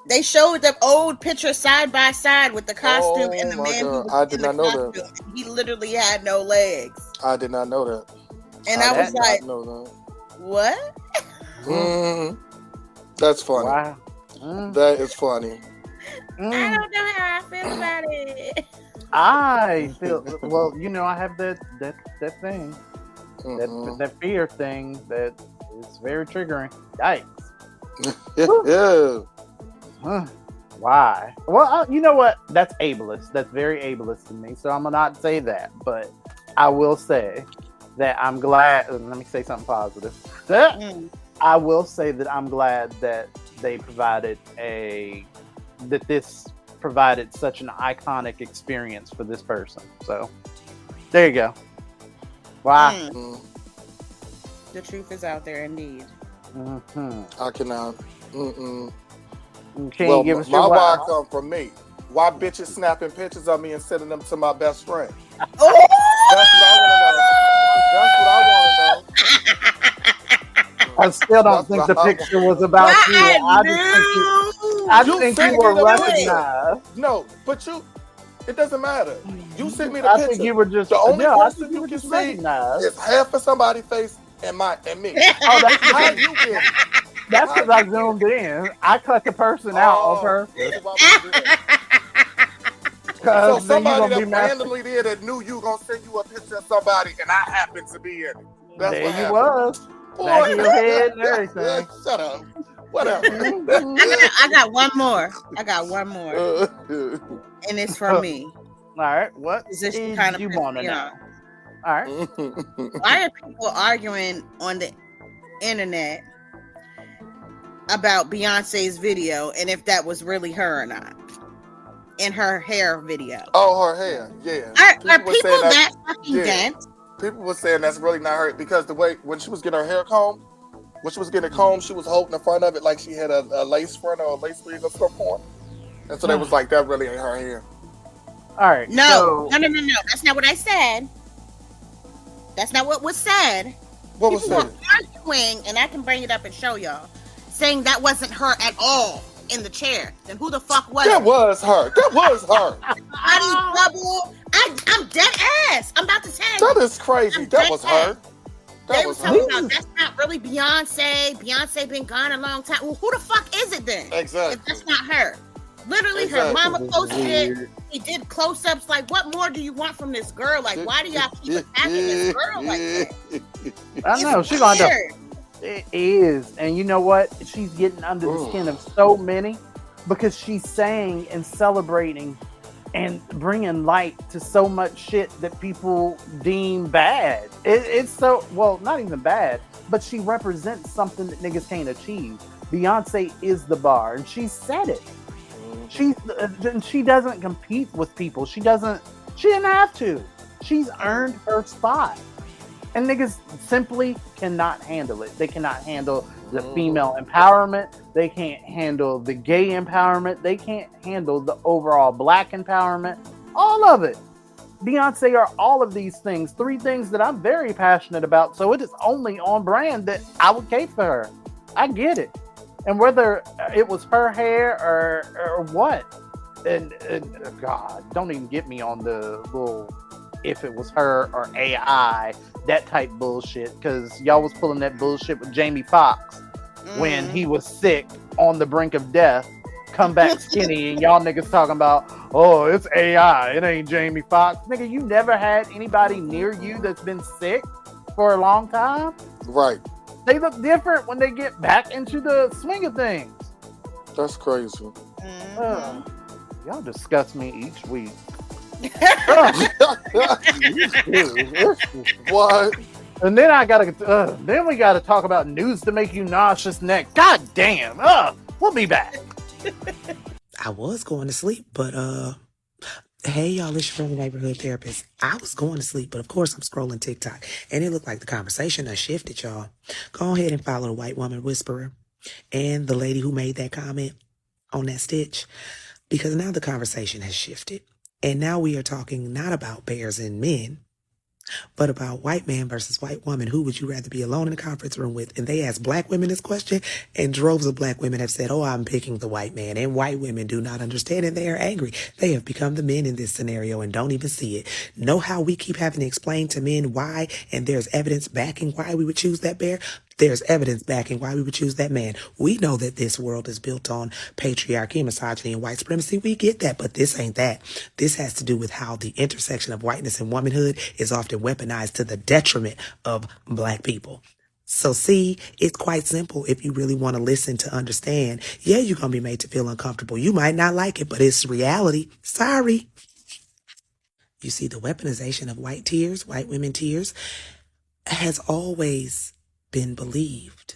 They showed the old picture side by side with the costume and the my man who God. was I in did the not know that. costume. He literally had no legs. I did not know that. And I was like, know that. what? That's funny. Wow. That is funny. I don't know how I feel about it. I feel well. I have that thing, that fear thing that is very triggering. Yikes! Yeah. Why? Well, you know what? That's ableist. That's very ableist to me. So I'm gonna not say that, but I will say that I'm glad. Let me say something positive. I will say that I'm glad that they provided this provided such an iconic experience for this person. So there you go. Why? The truth is out there, indeed. I cannot. You can't Well, give a shit my why. why come from me. Why bitches snapping pictures of me and sending them to my best friend? That's Oh! what I want to know. I still don't think the picture was about you. I just think you were recognized. No, but it doesn't matter. You sent me the I picture. think you were just the only I person think you were can just see recognized. is half of somebody's face and me. Oh, that's how you get it. That's because I zoomed in. I cut the person out on purpose. So somebody that randomly there that knew you gonna send you a picture of somebody and I happened to be in it. That's there what you happened. was. Back of your head and everything. Shut up. Whatever. I got one more. And it's from me. All right. What Position kind of you want to know? All right. Why are people arguing on the internet about Beyonce's video and if that was really her or not? In her hair video. Oh, her hair. Yeah. Are people that fucking dense? People were saying that's really not her because the way when she was getting her hair combed, she was holding the front of it like she had a lace front or a lace sleeve or something. And so they was like, that really ain't her hair. All right. No. That's not what I said. That's not what was said. What was said? People were arguing, and I can bring it up and show y'all, saying that wasn't her at all in the chair. Then who the fuck was that? It? Was her. That was her. Body bubble. I'm dead ass. I'm about to tell you. That is crazy. That was her. They was talking about that's not really Beyonce. Beyonce been gone a long time. Well, who the fuck is it then? Exactly. If that's not her. Literally, her mama posted it. He did close-ups. Like, what more do you want from this girl? Like, why do y'all keep attacking this girl like that? I know she's gonna do. It is, and you know what? She's getting under the skin of so many because she's saying and celebrating and bringing light to so much shit that people deem bad. It's so not even bad, but she represents something that niggas can't achieve. Beyonce is the bar, and she said it. She doesn't compete with people. She didn't have to. She's earned her spot. And niggas simply cannot handle it. They cannot handle the female empowerment. They can't handle the gay empowerment. They can't handle the overall black empowerment. All of it. Beyonce are all of these things. 3 things that I'm very passionate about. So it is only on brand that I would cape for her. I get it. And whether it was her hair or what, and God, don't even get me on the little if it was her or AI, that type bullshit, because y'all was pulling that bullshit with Jamie Foxx when he was sick on the brink of death, come back skinny, and y'all niggas talking about, oh, it's AI, it ain't Jamie Foxx. Nigga, you never had anybody near you that's been sick for a long time? Right. They look different when they get back into the swing of things. That's crazy. Y'all disgust me each week. What? And then then we gotta talk about news to make you nauseous next. God damn. We'll be back. I was going to sleep, but hey y'all, it's your friendly neighborhood therapist. I was going to sleep, but of course I'm scrolling TikTok, and it looked like the conversation has shifted, y'all. Go ahead and follow the white woman whisperer and the lady who made that comment on that stitch, because now the conversation has shifted. And now we are talking not about bears and men, but about white man versus white woman. Who would you rather be alone in a conference room with? And they asked black women this question, and droves of black women have said, oh, I'm picking the white man. And white women do not understand, and they are angry. They have become the men in this scenario and don't even see it. Know how we keep having to explain to men why, and there's evidence backing why we would choose that bear? There's evidence backing why we would choose that man. We know that this world is built on patriarchy, misogyny, and white supremacy. We get that, but this ain't that. This has to do with how the intersection of whiteness and womanhood is often weaponized to the detriment of black people. So see, it's quite simple if you really want to listen to understand. Yeah, you're going to be made to feel uncomfortable. You might not like it, but it's reality. Sorry. You see, the weaponization of white tears, white women tears, has always been believed.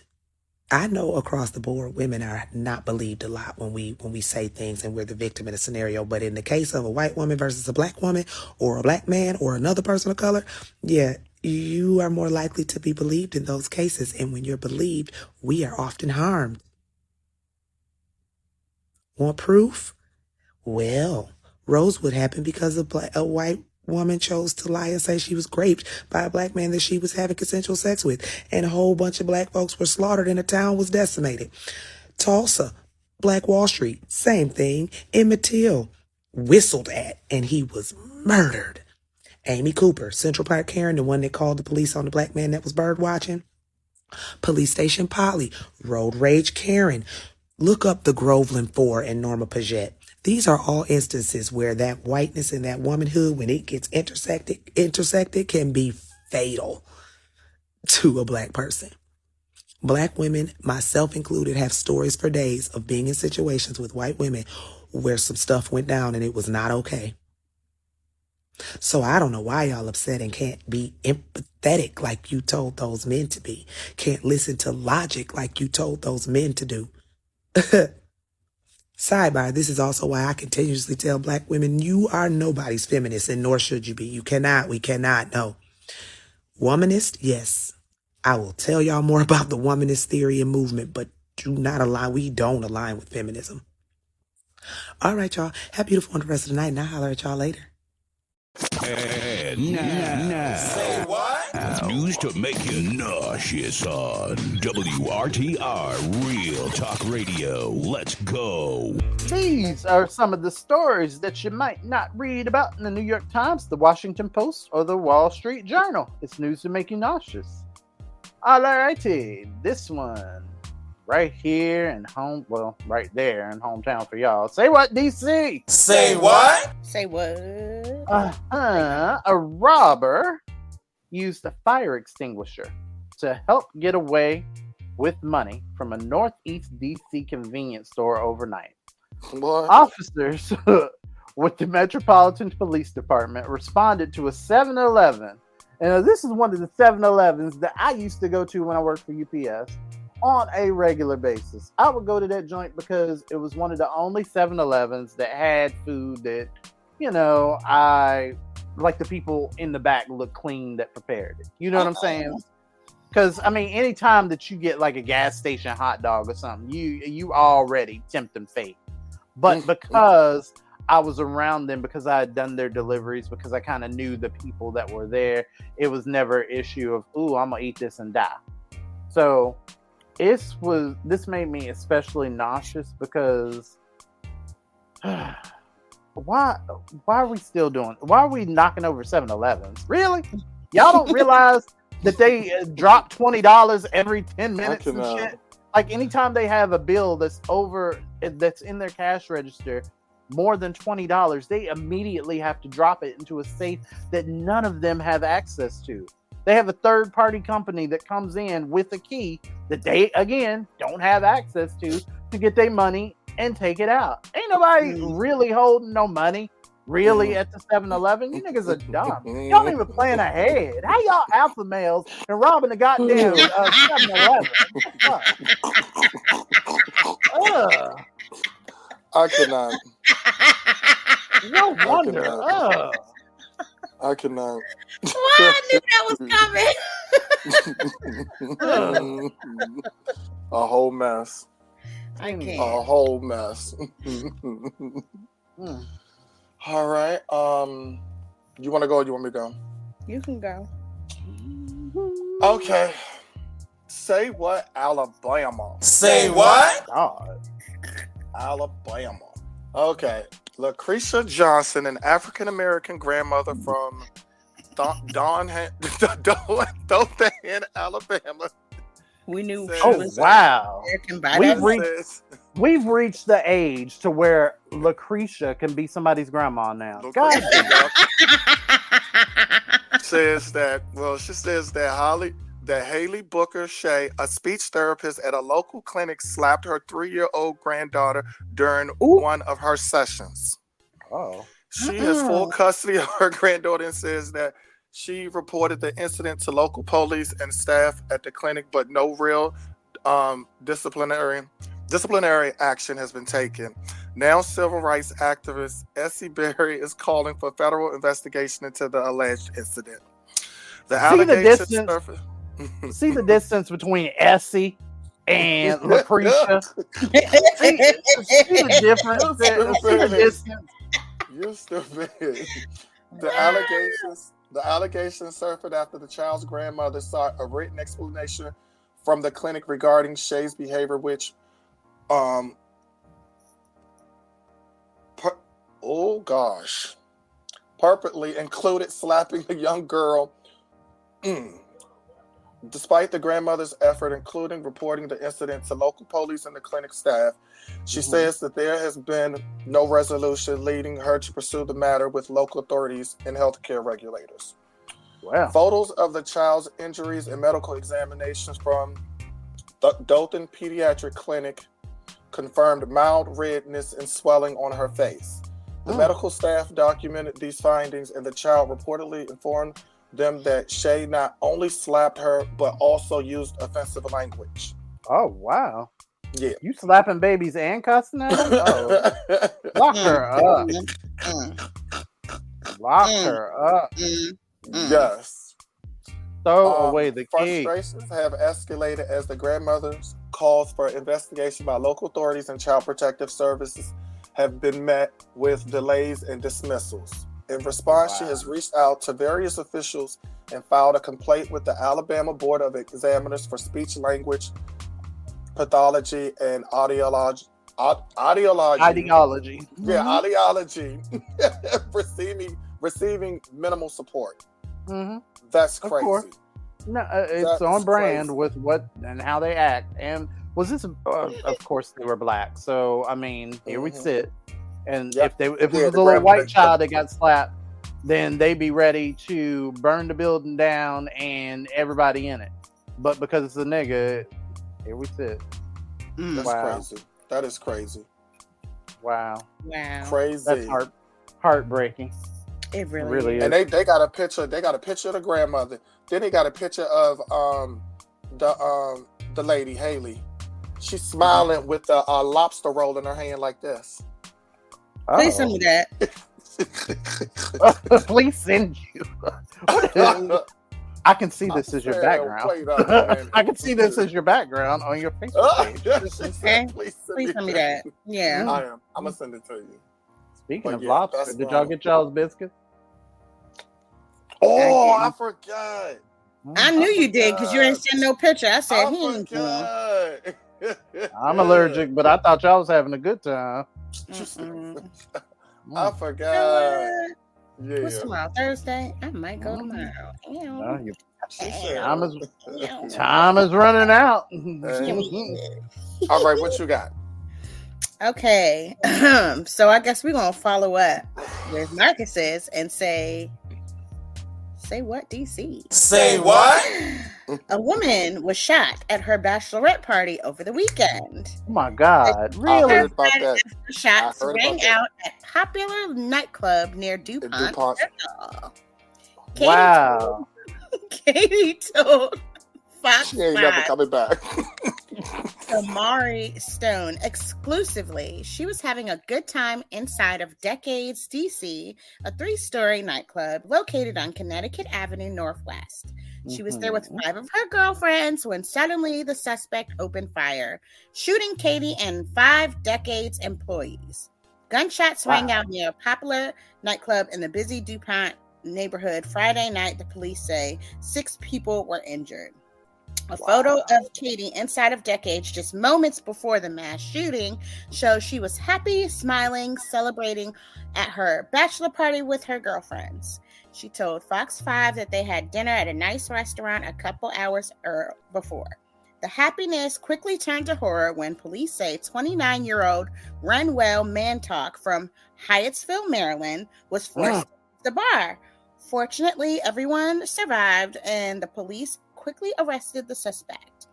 I know across the board, women are not believed a lot when we say things and we're the victim in a scenario. But in the case of a white woman versus a black woman or a black man or another person of color, yeah, you are more likely to be believed in those cases. And when you're believed, we are often harmed. Want proof? Well, Rosewood happened because a white woman chose to lie and say she was raped by a black man that she was having consensual sex with. And a whole bunch of black folks were slaughtered and the town was decimated. Tulsa, Black Wall Street, same thing. Emmett Till, whistled at and he was murdered. Amy Cooper, Central Park Karen, the one that called the police on the black man that was bird watching. Police Station Polly, Road Rage Karen. Look up the Groveland 4 and Norma Paget. These are all instances where that whiteness and that womanhood, when it gets intersected, can be fatal to a black person. Black women, myself included, have stories for days of being in situations with white women where some stuff went down and it was not okay. So I don't know why y'all upset and can't be empathetic like you told those men to be. Can't listen to logic like you told those men to do. Sidebar, this is also why I continuously tell black women, you are nobody's feminist and nor should you be. We cannot, no. Womanist, yes. I will tell y'all more about the womanist theory and movement, but we don't align with feminism. All right, y'all. Have a beautiful one the rest of the night, and I'll holler at y'all later. And now, Say what? news to make you nauseous on WRTR Real Talk Radio. Let's go. These are some of the stories that you might not read about in the New York Times, the Washington Post, or the Wall Street Journal. It's news to make you nauseous. Alrighty, this one right here in right there in hometown for y'all. Say what, DC? Say what? Say what? A robber used a fire extinguisher to help get away with money from a Northeast DC convenience store overnight. What? Officers with the Metropolitan Police Department responded to a 7-Eleven. And this is one of the 7-Elevens that I used to go to when I worked for UPS on a regular basis. I would go to that joint because it was one of the only 7-Elevens that had food that, I like the people in the back look clean that prepared it. You know what I'm saying? Because, anytime that you get like a gas station hot dog or something, you already tempting fate. But because I was around them, because I had done their deliveries, because I kind of knew the people that were there, it was never an issue of, ooh, I'm going to eat this and die. So this made me especially nauseous because why are we still why are we knocking over 7-Elevens? Really? Y'all don't realize that they drop $20 every 10 minutes and shit? Like anytime they have a bill that's in their cash register, more than $20, they immediately have to drop it into a safe that none of them have access to. They have a third-party company that comes in with a key that they, again, don't have access to get their money and take it out. Ain't nobody really holding no money, really, at the 7-Eleven. You niggas are dumb. Y'all ain't even plan ahead. How y'all alpha males and robbing the goddamn 7-Eleven? I cannot. No wonder. I cannot. Why I knew that was coming. A whole mess. I can't. A whole mess. All right. You want to go or you want me to go? You can go. Okay. Say what, Alabama? Say what? God. Alabama. Okay. Lucretia Johnson, an African-American grandmother from Dothan, Alabama. We knew. Oh, wow. We've reached the age to where Lucretia can be somebody's grandma now. God. She says that Haley Booker Shea, a speech therapist at a local clinic, slapped her 3-year-old granddaughter during one of her sessions. Oh. She has full custody of her granddaughter and says that she reported the incident to local police and staff at the clinic, but no real disciplinary action has been taken. Now, civil rights activist Essie Berry is calling for federal investigation into the alleged incident. See the distance. See the distance between Essie and Lucretia. see the difference. See the distance. You're stupid. The allegations surfaced after the child's grandmother sought a written explanation from the clinic regarding Shay's behavior, which, purportedly included slapping a young girl. Despite the grandmother's effort, including reporting the incident to local police and the clinic staff, she says that there has been no resolution, leading her to pursue the matter with local authorities and healthcare regulators. Wow. Photos of the child's injuries and medical examinations from the Dothan Pediatric Clinic confirmed mild redness and swelling on her face. The medical staff documented these findings, and the child reportedly informed them that Shay not only slapped her, but also used offensive language. Oh, wow. Yeah. You slapping babies and cussing at them? Oh. Lock her up. Lock her up. Yes. Throw away the key. Frustrations have escalated as the grandmother's calls for investigation by local authorities and child protective services have been met with delays and dismissals. In response, she has reached out to various officials and filed a complaint with the Alabama Board of Examiners for Speech Language Pathology and Audiology. Yeah, audiology. receiving minimal support. That's crazy. Of course. No, it's on brand with what and how they act. And was this? Of course, they were black. So I mean, here we sit. And if it was a little white child that got slapped, then they'd be ready to burn the building down and everybody in it. But because it's a nigga, here we sit. That's crazy. That is crazy. Wow. Crazy. That's heartbreaking. It really is. And they got a picture. They got a picture of the grandmother. Then they got a picture of the lady Haley. She's smiling with a lobster roll in her hand like this. Please send me that. Please send you. I can see this as your background. I can see this as your background on your Facebook page. Please send me that. Yeah. I am. I'm going to send it to you. Speaking of lobster, did y'all get y'all's biscuits? Oh, I forgot. I knew you did because you ain't send no picture. I said he ain't forgot. I'm allergic, but I thought y'all was having a good time. I forgot. What's tomorrow? Thursday? I might go tomorrow. Time is running out. All right, what you got? Okay. So I guess we're going to follow up with Marcus's and say what, DC? Say what? A woman was shot at her bachelorette party over the weekend. Oh my God. Really? Shots rang out at popular nightclub near DuPont. Wow. Katie told Fox She ain't never coming back. Amari Stone exclusively. She was having a good time inside of Decades DC, a 3-story nightclub located on Connecticut Avenue Northwest. She was there with 5 of her girlfriends when suddenly the suspect opened fire, shooting Katie and 5 Decades employees. Gunshots rang out near a popular nightclub in the busy DuPont neighborhood Friday night. The police say 6 people were injured. A photo of Katie inside of Decades just moments before the mass shooting shows she was happy, smiling, celebrating at her bachelor party with her girlfriends. She told Fox 5 that they had dinner at a nice restaurant a couple hours before. The happiness quickly turned to horror when police say 29-year-old Renwell Mantalk from Hyattsville, Maryland, was forced to the bar. Fortunately, everyone survived, and the police quickly arrested the suspect.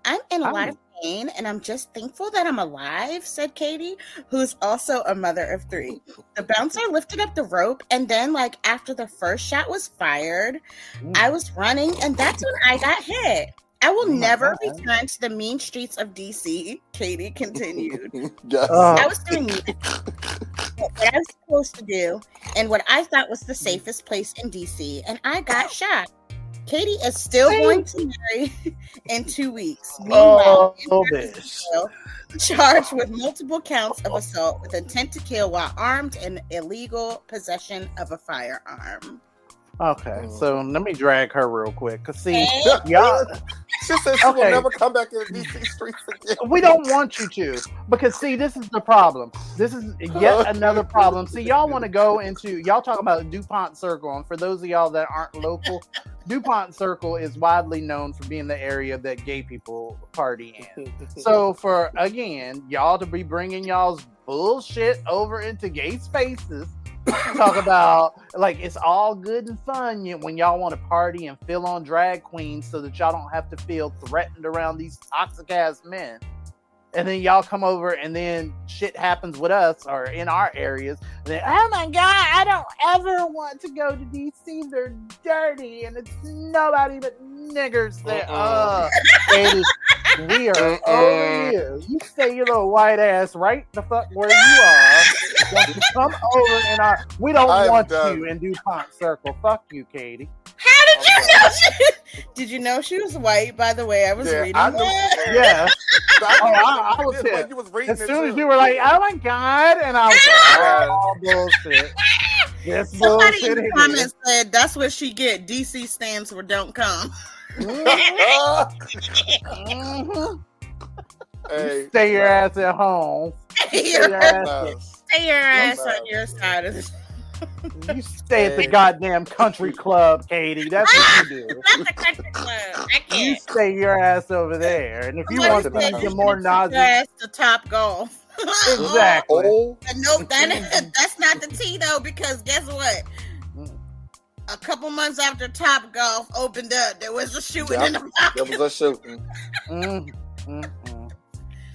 I'm in a lot of pain, and I'm just thankful that I'm alive, said Katie, who's also a mother of 3. The bouncer lifted up the rope, and then, after the first shot was fired, I was running, and that's when I got hit. I will never return to the mean streets of DC, Katie continued. I was doing what I was supposed to do, and what I thought was the safest place in DC, and I got shot. Katie is still going to marry in 2 weeks. Meanwhile, bitch. Charged with multiple counts of assault with intent to kill while armed and illegal possession of a firearm. Okay, so let me drag her real quick. Cause see, y'all. She said she will never come back in the DC streets again. We don't want you to, because see, this is the problem. This is yet another problem. See, y'all want to go into, y'all talk about DuPont Circle, and for those of y'all that aren't local, DuPont Circle is widely known for being the area that gay people party in. So for, again, y'all to be bringing y'all's bullshit over into gay spaces, talk about like it's all good and fun when y'all want to party and fill on drag queens so that y'all don't have to feel threatened around these toxic ass men, and then y'all come over and then shit happens with us or in our areas, and then, oh my god, I don't ever want to go to DC, they're dirty and it's nobody but niggers there. Baby, we are over you. You stay your little white ass right the fuck where you are. Don't come over in our. We don't want you in DuPont Circle. Fuck you, Katie. How did you know? Did you know she was white? By the way, I was reading that. Yeah. I was hit. As soon as you were like, "Oh my god," and I was like, "Oh bullshit." This Somebody bullshit in the comments said that's what she get. DC stands for "Don't come." Hey, stay your ass at home. Stay your ass on your side of the. You stay at the goddamn country club, Katie. That's what you do. Not the country club. I can't. You stay your ass over there, and if you want to see some more Nazi, the Top Golf. Exactly. Nope, that's not the T though, because guess what? A couple months after Top Golf opened up, there was a shooting in the park. There was a shooting.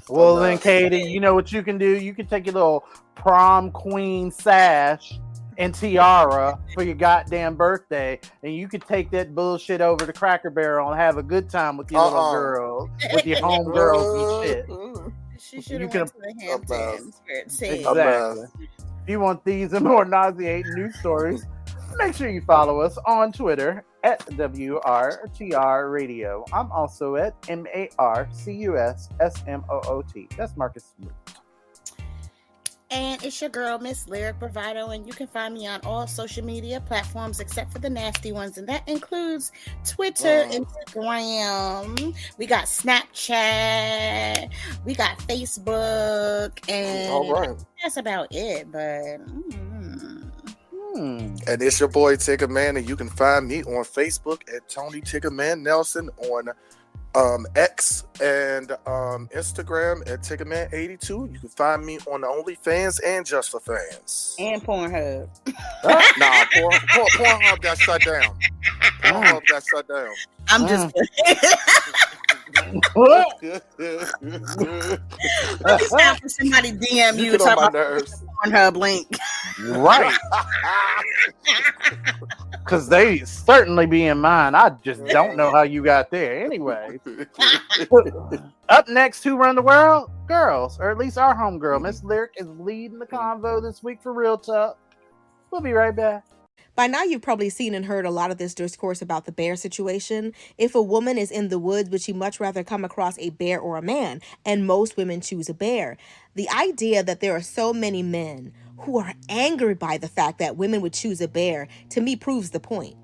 Well, then, Katie, you know what you can do? You can take your little prom queen sash and tiara for your goddamn birthday, and you could take that bullshit over to Cracker Barrel and have a good time with your little girls, with your home girls and shit. She should have went to the Hamptons. Exactly. If you want these and more nauseating news stories, make sure you follow us on Twitter at WRTR Radio. I'm also at MarcusSmoot. That's Marcus Smoot. And it's your girl, Miss Lyric Bravado, and you can find me on all social media platforms except for the nasty ones, and that includes Twitter, Instagram, we got Snapchat, we got Facebook, and that's about it, but... And it's your boy Tigger Man, and you can find me on Facebook at Tony Tigger Man Nelson, on X and Instagram at Tiggerman82. You can find me on the OnlyFans and Just for Fans. And Pornhub. Nah, Pornhub got shut down. Pornhub got shut down. I'm just it's time for somebody DM you talking about Pornhub link. Right. Because they certainly be in mine. I just don't know how you got there. Anyway. Up next, who run the world? Girls, or at least our homegirl. Miss Lyric is leading the convo this week for Real Talk. We'll be right back. By now, you've probably seen and heard a lot of this discourse about the bear situation. If a woman is in the woods, would she much rather come across a bear or a man? And most women choose a bear. The idea that there are so many men who are angry by the fact that women would choose a bear, to me, proves the point.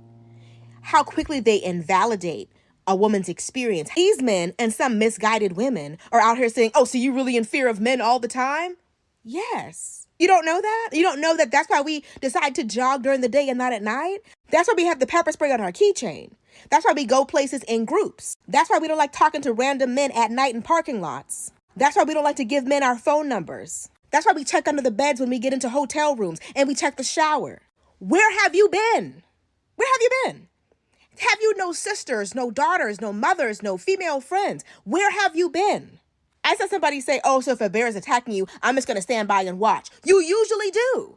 How quickly they invalidate a woman's experience. These men and some misguided women are out here saying, oh, so you really in fear of men all the time? Yes. You don't know that? You don't know that that's why we decide to jog during the day and not at night? That's why we have the pepper spray on our keychain. That's why we go places in groups. That's why we don't like talking to random men at night in parking lots. That's why we don't like to give men our phone numbers. That's why we check under the beds when we get into hotel rooms and we check the shower. Where have you been? Where have you been? Have you no sisters, no daughters, no mothers, no female friends? Where have you been? I saw somebody say, oh, so if a bear is attacking you, I'm just going to stand by and watch. You usually do.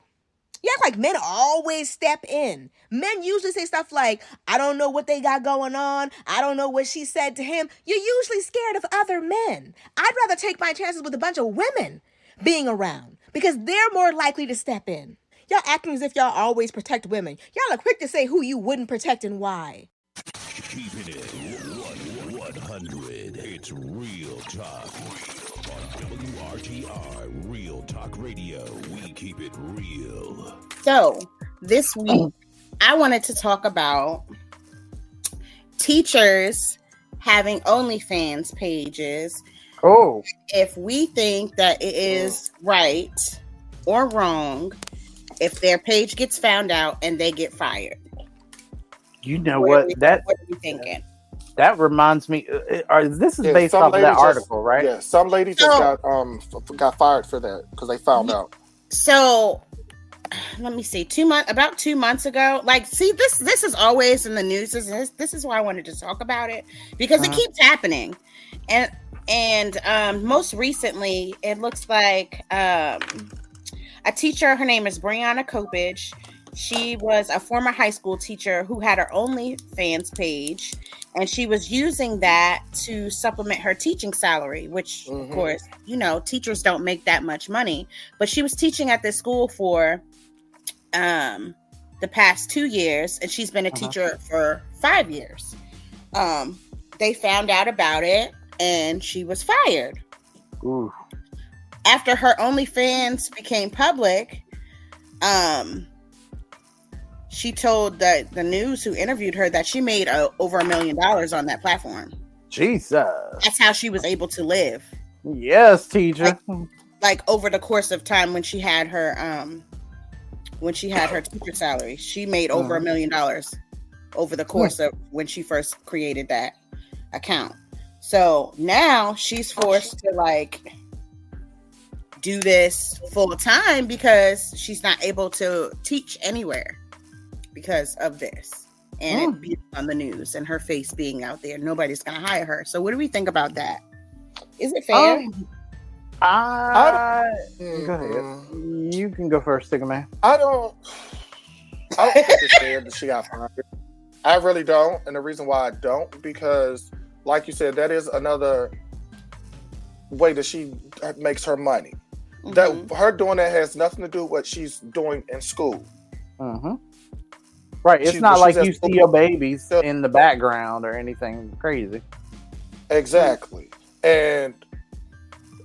You act like men always step in. Men usually say stuff like, I don't know what they got going on. I don't know what she said to him. You're usually scared of other men. I'd rather take my chances with a bunch of women being around because they're more likely to step in. Y'all acting as if y'all always protect women. Y'all are quick to say who you wouldn't protect and why. Keeping it 100. It's Real Talk. On WRTR, Real Talk Radio. We keep it real. So, this week, I wanted to talk about teachers having OnlyFans pages. Oh. If we think that it is right or wrong if their page gets found out and they get fired. You know what? What are you thinking? That reminds me. This is based off of that article, right? Yeah, some ladies just got fired for that because they found out. So, let me see. About 2 months ago. Like, see, this is always in the news. This is why I wanted to talk about it because it keeps happening, and most recently, it looks like a teacher. Her name is Brianna Kopich. She was a former high school teacher who had her OnlyFans page, and she was using that to supplement her teaching salary, which, of course, teachers don't make that much money. But she was teaching at this school for the past 2 years, and she's been a teacher for 5 years. They found out about it, and she was fired. Ooh. After her OnlyFans became public, she told the news who interviewed her that she made over $1 million on that platform. Jesus. That's how she was able to live. Yes, teacher. Like over the course of time when she had her teacher salary, she made over $1 million over the course of when she first created that account. So now she's forced to do this full time because she's not able to teach anywhere because of this and it being on the news and her face being out there. Nobody's gonna hire her. So what do we think about that? Is it fair? Go ahead. You can go first, Sticker Man. I don't think it's fair that she got fired. I really don't, and the reason why I don't, because like you said, that is another way that she makes her money. That her doing that has nothing to do with what she's doing in school. Right, it's not like you see your babies in the background or anything crazy. Exactly, and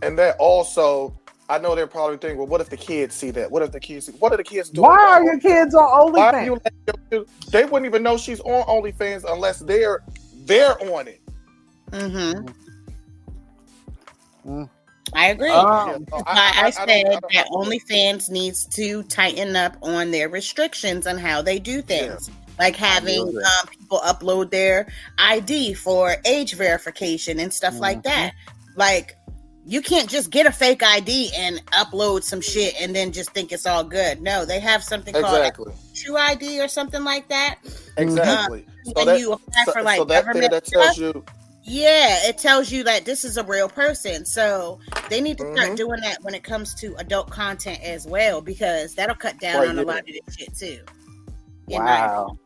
that also, I know they're probably thinking, well, what if the kids see that? What are the kids doing? Why are your kids on OnlyFans? They wouldn't even know she's on OnlyFans unless they're on it. I agree. I said that OnlyFans needs to tighten up on their restrictions on how they do things, like having people upload their ID for age verification and stuff like that. Like, you can't just get a fake ID and upload some shit and then just think it's all good. No, they have something called True ID or something like that. Exactly. And you apply for government that tells you. Yeah, it tells you that this is a real person. So they need to start doing that when it comes to adult content as well, because that'll cut down on a lot of this shit too. Wow.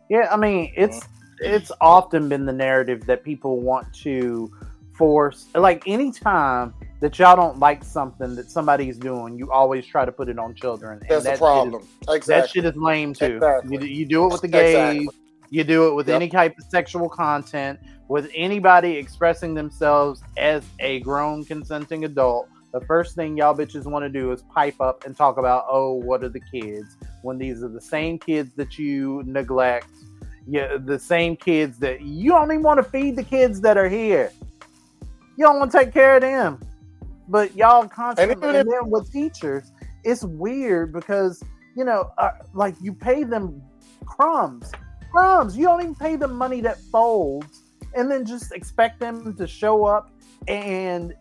Yeah, I mean, it's often been the narrative that people want to force, like anytime that y'all don't like something that somebody's doing, you always try to put it on children. That's the problem. That shit is lame too. You do it with the gays. You do it with any type of sexual content, with anybody expressing themselves as a grown consenting adult. The first thing y'all bitches want to do is pipe up and talk about, oh, what are the kids? When these are the same kids that you neglect. Yeah, the same kids that you don't even want to feed the kids that are here. You don't want to take care of them. But y'all constantly, and then with teachers, it's weird because, like you pay them crumbs. You don't even pay them money that folds and then just expect them to show up and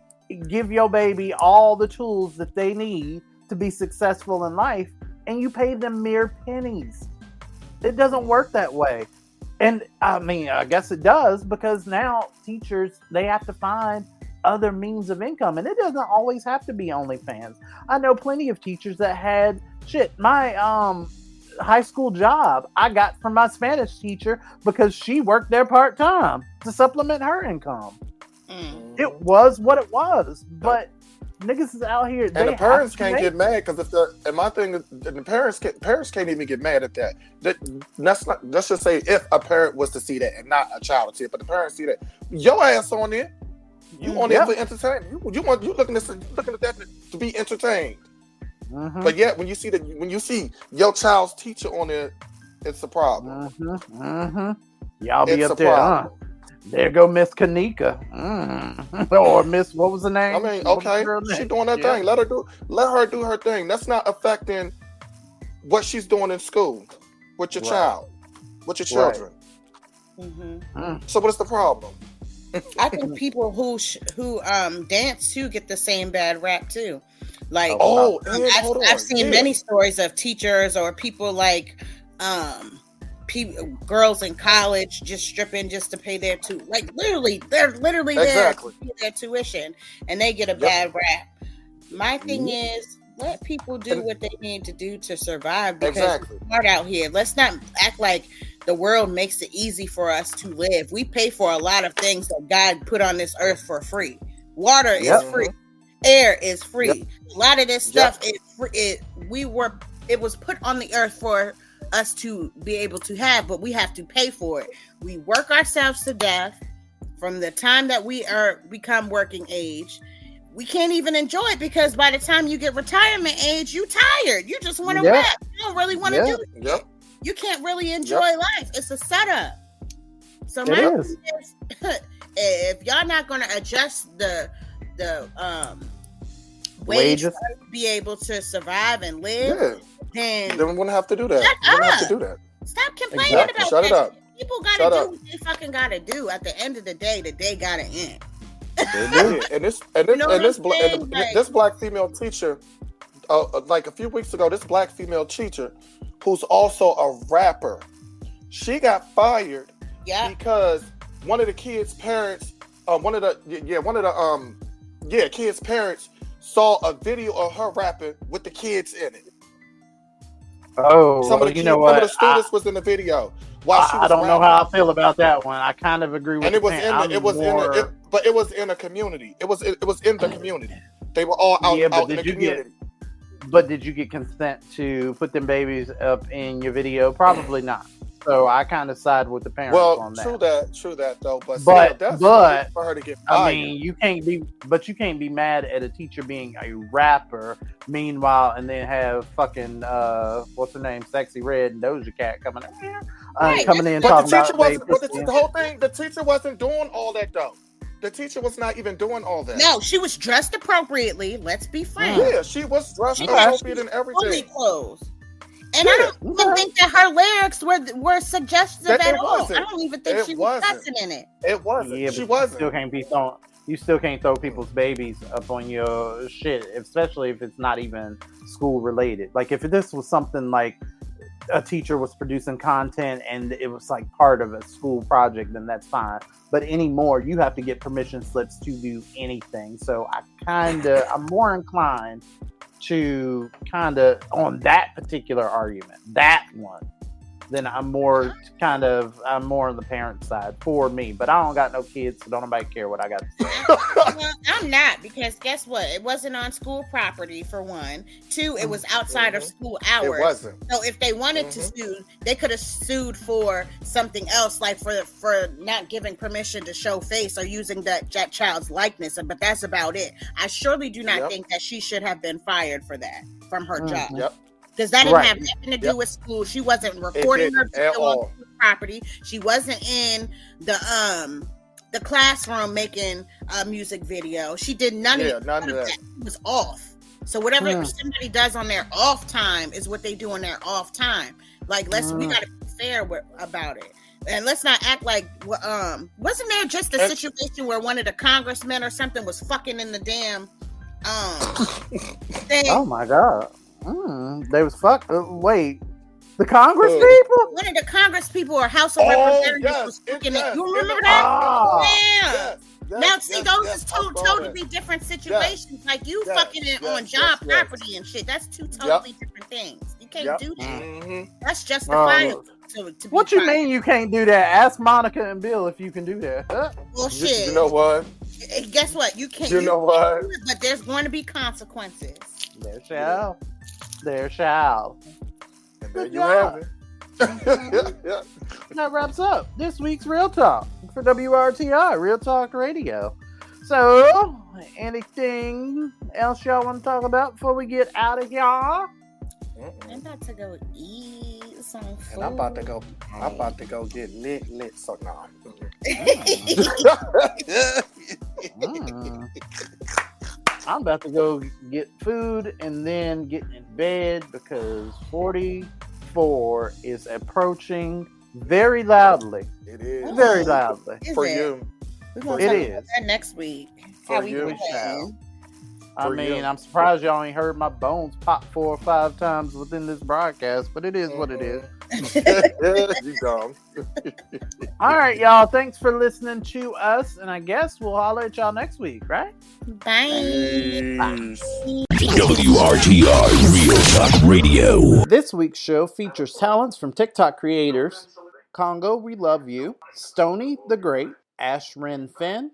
give your baby all the tools that they need to be successful in life, and you pay them mere pennies. It doesn't work that way. And I mean, I guess it does, because now teachers, they have to find other means of income, and it doesn't always have to be OnlyFans. I know plenty of teachers that had my high school job I got from my Spanish teacher because she worked there part-time to supplement her income. It was what it was, but Niggas is out here. And the parents can't get mad because the parents can't even get mad at that. Let's just say if a parent was to see that and not a child to see it, but the parents see that, your ass on there. You on there for entertainment. You looking at that to be entertained. Mm-hmm. But yet when you see your child's teacher on there, it's a problem. Mm-hmm. Mm-hmm. Y'all be up there, huh? There go Miss Kanika, or Miss, what was the name? I mean, okay, she's doing her thing. Let her do her thing. That's not affecting what she's doing in school with your child, with your children. Right. Mm-hmm. So what's the problem? I think people who dance too get the same bad rap too. Like, I've seen many stories of teachers or people like girls in college just stripping just to pay their they're literally there to pay their tuition, and they get a bad rap. My thing is, let people do what they need to do to survive, because it's hard out here. Let's not act like the world makes it easy for us to live. We pay for a lot of things that God put on this earth for free. Water is free. Air is free. A lot of this stuff is free. It was put on the earth for us to be able to have, but we have to pay for it. We work ourselves to death from the time that we become working age. We can't even enjoy it because by the time you get retirement age, you tired. You just want to rest. You don't really want to do it. You can't really enjoy life. It's a setup. So my thing is, if y'all not going to adjust the wage for us to be able to survive and live, then we wouldn't have to do that. We wouldn't have to do that. Stop complaining about Shut it up. People gotta do what they fucking gotta do. At the end of the day gotta end. And this black female teacher, like a few weeks ago, this black female teacher, who's also a rapper, she got fired because one of the kids' parents, kids' parents saw a video of her rapping with the kids in it. Oh, some of the students was in the video. While she was I don't know how I feel about that one. I kind of agree with. And it was in a community. It was in the community. They were all out in the community. But did you get consent to put them babies up in your video? Probably not. So I kind of side with the parents on that. True that though. But that's for her to get fired. I mean, you can't be mad at a teacher being a rapper. Meanwhile, and then have fucking what's her name, Sexy Red and Doja Cat coming in, talking about. The whole thing, the teacher wasn't doing all that though. The teacher was not even doing all that. No, she was dressed appropriately. Let's be frank. Yeah, she was dressed appropriate and everything. Fully clothed. And I don't even think that her lyrics were suggestive at all. I don't even think she was cussing in it. It wasn't. Yeah, she wasn't. You still can't throw people's babies up on your shit, especially if it's not even school related. Like if this was something like a teacher was producing content and it was like part of a school project, then that's fine. But anymore, you have to get permission slips to do anything. So I'm more inclined to on that particular argument, that one, then I'm more on the parent side for me. But I don't got no kids, so don't nobody care what I got to say. Well, I'm not, because guess what? It wasn't on school property, for one. Two, it was outside of school hours. It wasn't. So if they wanted to sue, they could have sued for something else, like for not giving permission to show face or using that child's likeness. But that's about it. I surely do not think that she should have been fired for that from her job. Yep. Because that didn't have nothing to do with school. She wasn't recording her video on property. She wasn't in the classroom making a music video. She did none of that. She was off. So whatever somebody does on their off time is what they do on their off time. Like we gotta be fair about it. And let's not act like wasn't there just a situation where one of the congressmen or something was fucking in the damn thing? Oh my God. They was wait, the Congress people? One of the Congress people or House of Representatives was fucking it. You remember that? Now, see, those is two totally different situations. Like you fucking it on job property and shit. That's two totally different things. You can't do that. That's justifiable. What you mean you can't do that? Ask Monica and Bill if you can do that. Well, shit. You know what? Guess what? You can't. You know what? Do it, but there's going to be consequences. There shall. There shall. And there Good you job. have it. That wraps up this week's Real Talk for WRTI, Real Talk Radio. So, anything else y'all want to talk about before we get out of here? I'm about to go eat some food. And I'm about to go get lit. So no. I'm about to go get food and then get in bed because 44 is approaching very loudly. It is. Very loudly. For you. We're going It to is. talk about that next week. For How we you. doing? I For mean, you. I'm surprised y'all ain't heard my bones pop 4 or 5 times within this broadcast, but it is what it is. You dumb. All right, y'all. Thanks for listening to us, and I guess we'll holler at y'all next week, right? Bye. WRTR Real Talk Radio. This week's show features talents from TikTok creators Congo, We Love You, Stony the Great, Ash Ren Finn,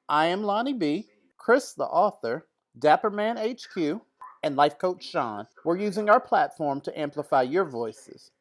I Am Lonnie B, Chris the Author, Dapperman HQ, and Life Coach Sean. We're using our platform to amplify your voices.